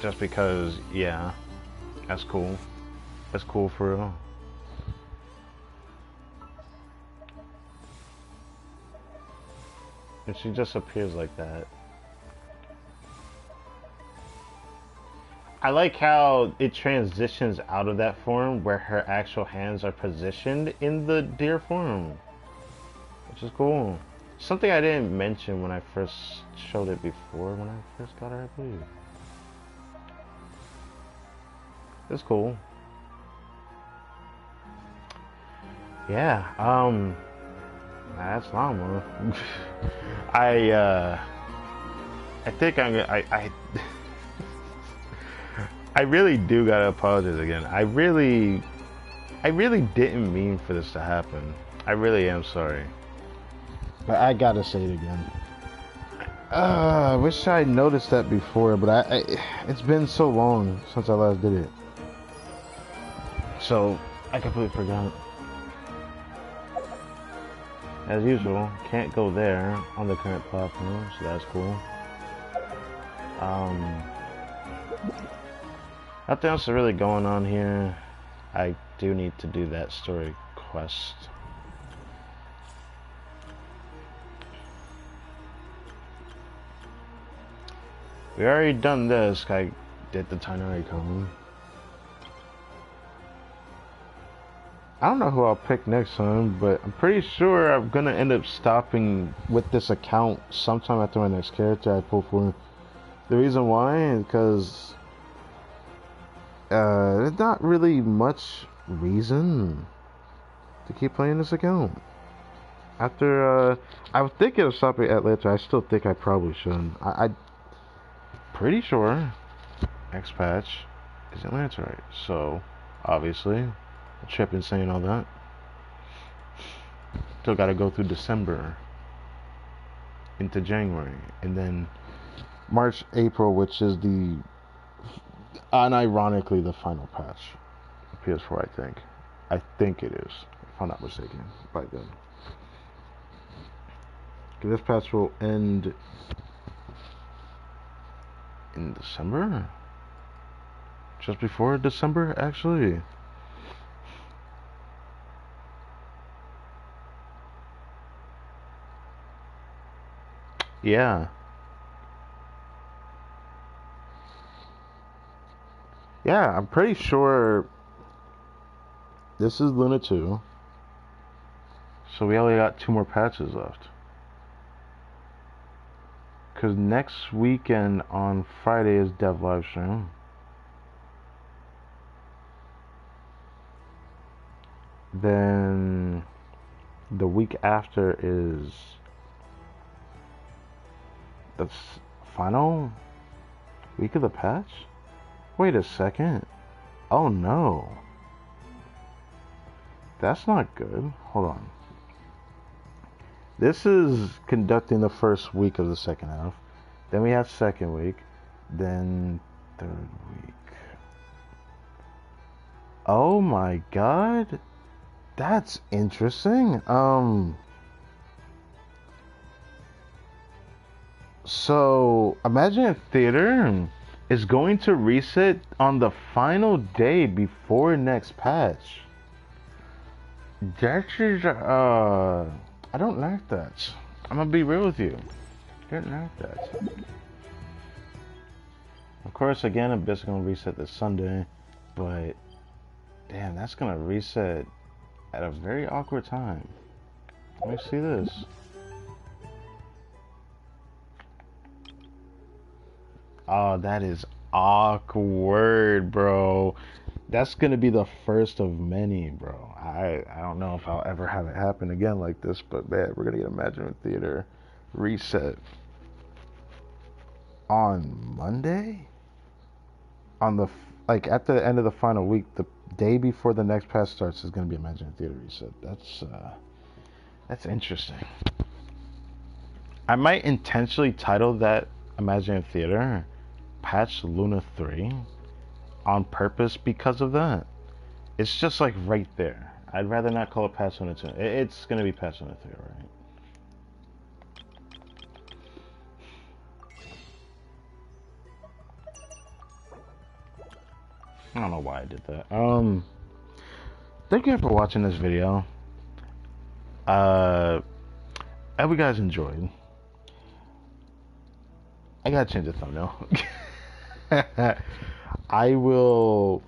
Speaker 1: Just because, yeah, that's cool. That's cool for real. And she just appears like that. I like how it transitions out of that form where her actual hands are positioned in the deer form. Which is cool. Something I didn't mention when I first showed it before, when I first got her, I believe. It's cool. Yeah, that's Lauma. I think I'm gonna, I really do gotta apologize again. I really didn't mean for this to happen. I really am sorry. But I gotta say it again. I wish I noticed that before, but it's been so long since I last did it. So, I completely forgot. As usual, can't go there on the current platform, so that's cool. Nothing else is really going on here. I do need to do that story quest. We already done this. I did the Tinari Cone. I don't know who I'll pick next time, but I'm pretty sure I'm gonna end up stopping with this account sometime after my next character I pull for. The reason why is because there's not really much reason to keep playing this account. After I was thinking of stopping at later, I still think I probably should. I pretty sure next patch is Atlanta, right? So obviously. Tripping saying all that. Still gotta go through December into January, and then March, April, which is the unironically the final patch. PS4, I think. I think it is, if I'm not mistaken, by then. This patch will end in December? Just before December, actually. Yeah. Yeah, I'm pretty sure this is Luna 2. So we only got 2 more patches left. Because next weekend on Friday is Dev Livestream. Then the week after is the final week of the patch? Wait a second. Oh no. That's not good. Hold on. This is conducting the first week of the second half. Then we have second week. Then third week. Oh my god. That's interesting. So Imagine Theater is going to reset on the final day before next patch. That is, I don't like that. I'm gonna be real with you. I don't like that. Of course, again, Abyss is gonna reset this Sunday, but damn, that's gonna reset at a very awkward time. Let me see this. Oh, that is awkward, bro. That's gonna be the first of many, bro. I don't know if I'll ever have it happen again like this, but man, we're gonna get Imagine Theater reset on Monday? On the like at the end of the final week, the day before the next patch starts is gonna be Imagine Theater reset. That's interesting. I might intentionally title that Imagine Theater Patch Luna 3 on purpose because of that. It's just like right there. I'd rather not call it Patch Luna 2. It's gonna be Patch Luna 3, right? I don't know why I did that. Thank you for watching this video. I hope you guys enjoyed. I gotta change the thumbnail. I will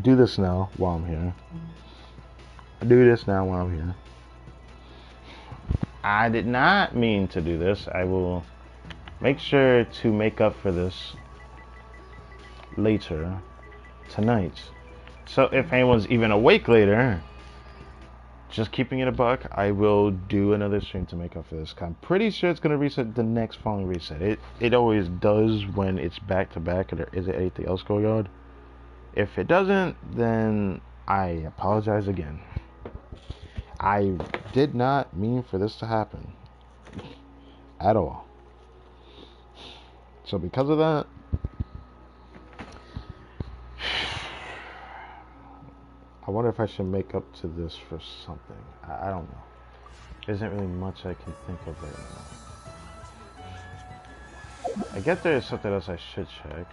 Speaker 1: do this now while I'm here. I did not mean to do this. I will make sure to make up for this later tonight. So if anyone's even awake later, just keeping it a buck, I will do another stream to make up for this. I'm pretty sure it's gonna reset the next following reset. It always does when it's back to back. Or there isn't anything else going on. If it doesn't, then I apologize again. I did not mean for this to happen at all. So because of that, I wonder if I should make up to this for something. I don't know. There isn't really much I can think of right now. I guess there is something else I should check.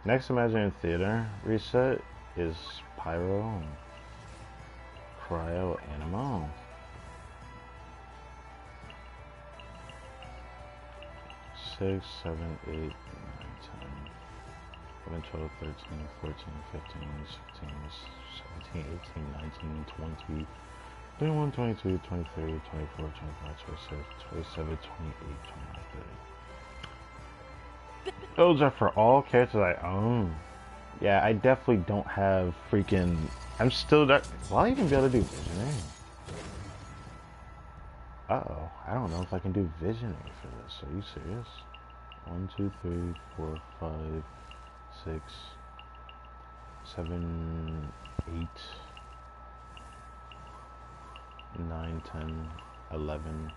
Speaker 1: Next Imagine Theater reset is Pyro and Cryo Animo. 6, 7, 8, 9, 10, 11, 12, 13, 14, 15, 16, 17, 18, 19, 20, 21, 22, 23, 24, 25, 26, 27, 28, 29, 30. Those are for all characters I own. Yeah, I definitely don't have freaking... I'm still... Will I even be able to do visioning? Uh-oh. I don't know if I can do visioning for this. Are you serious? 1, 2, 3, 4, 5, 6, 7, 8, 9, 10, 11.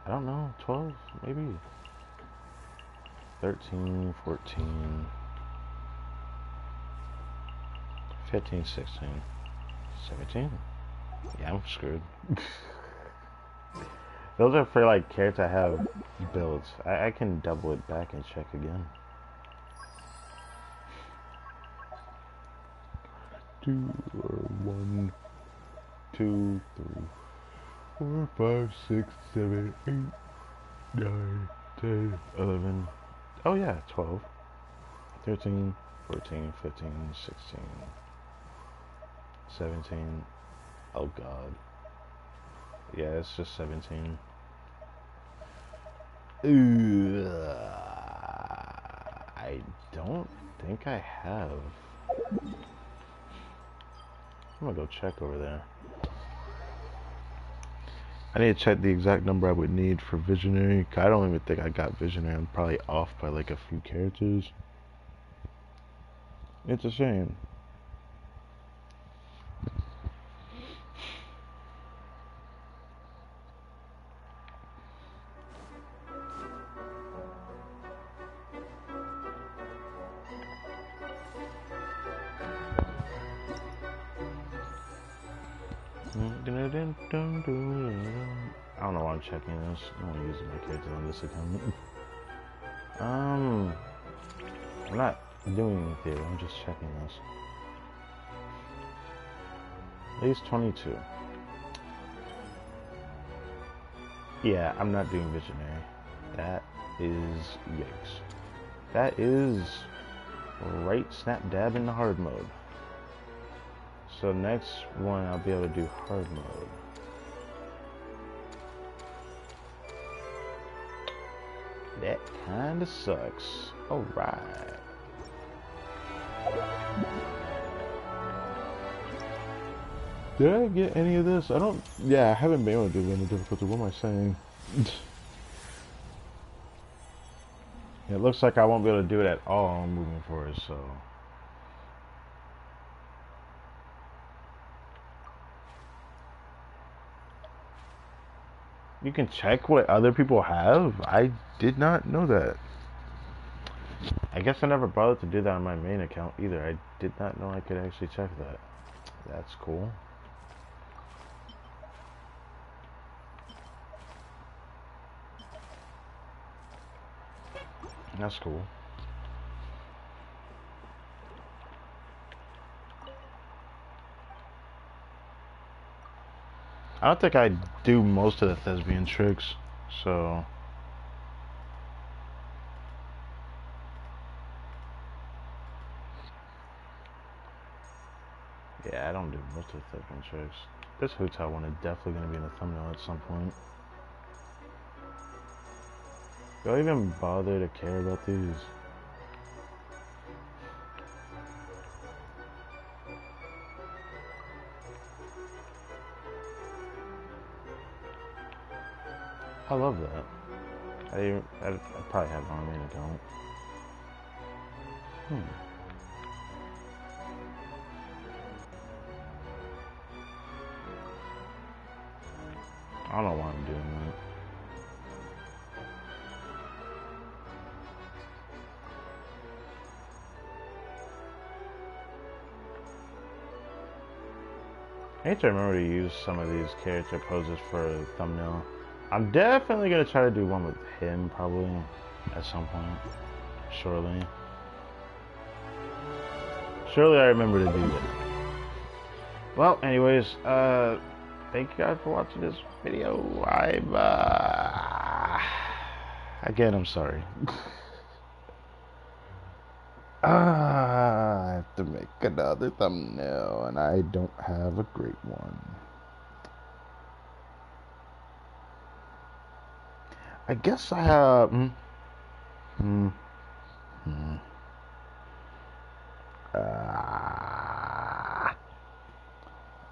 Speaker 1: I don't know. 12, maybe. 13, 14, 15, 16, 17. Yeah, I'm screwed. Those are for like characters I have builds. I can double it back and check again. 1, 2, 3, 4, 5, 6, 7, 8, 9, 10, 11. Oh yeah, 12, 13, 14, 15, 16, 17. Oh god. Yeah, it's just 17. I don't think I have. I'm gonna go check over there. I need to check the exact number I would need for Visionary. I don't even think I got Visionary. I'm probably off by like a few characters. It's a shame. I don't know why I'm checking this. I'm only using my character on this account. I'm not doing anything. I'm just checking this. At least 22. Yeah, I'm not doing Visionary. That is yikes. That is right snap dab in the hard mode. So next one I'll be able to do hard mode. That kinda sucks. Alright. Did I get any of this? I don't... Yeah, I haven't been able to do any difficulty. What am I saying? It looks like I won't be able to do it at all moving forward, so... You can check what other people have? I did not know that. I guess I never bothered to do that on my main account either. I did not know I could actually check that. That's cool. That's cool. I don't think I do most of the thespian tricks, so... Yeah, I don't do most of the thespian tricks. This hotel one is definitely going to be in the thumbnail at some point. Do I even bother to care about these? I love that. I probably have it on my main account. I don't know why I'm doing that. I need to remember to use some of these character poses for a thumbnail. I'm definitely going to try to do one with him, probably, at some point. Surely. Surely I remember to do that. Well, anyways, thank you guys for watching this video. Again, I'm sorry. I have to make another thumbnail, and I don't have a great one. I guess I have...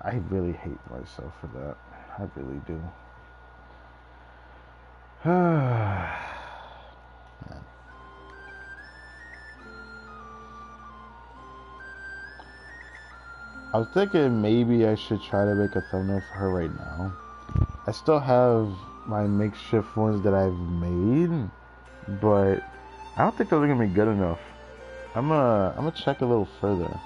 Speaker 1: I really hate myself for that. I really do. I was thinking maybe I should try to make a thumbnail for her right now. I still have my makeshift ones that I've made, but I don't think those are gonna be good enough. I'm gonna check a little further.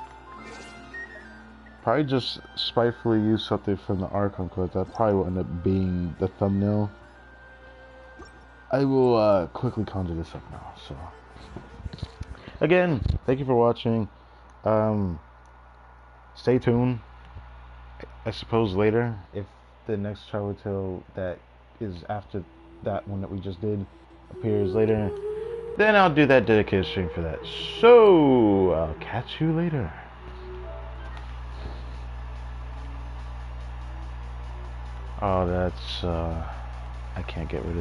Speaker 1: Probably just spitefully use something from the Arkham code. That probably will end up being the thumbnail. I will quickly conjure this up now. So again, thank you for watching. Stay tuned. I suppose later, if the next Travel Tale that is after that one that we just did appears later, then I'll do that dedicated stream for that. So I'll catch you later. Oh, that's I can't get rid of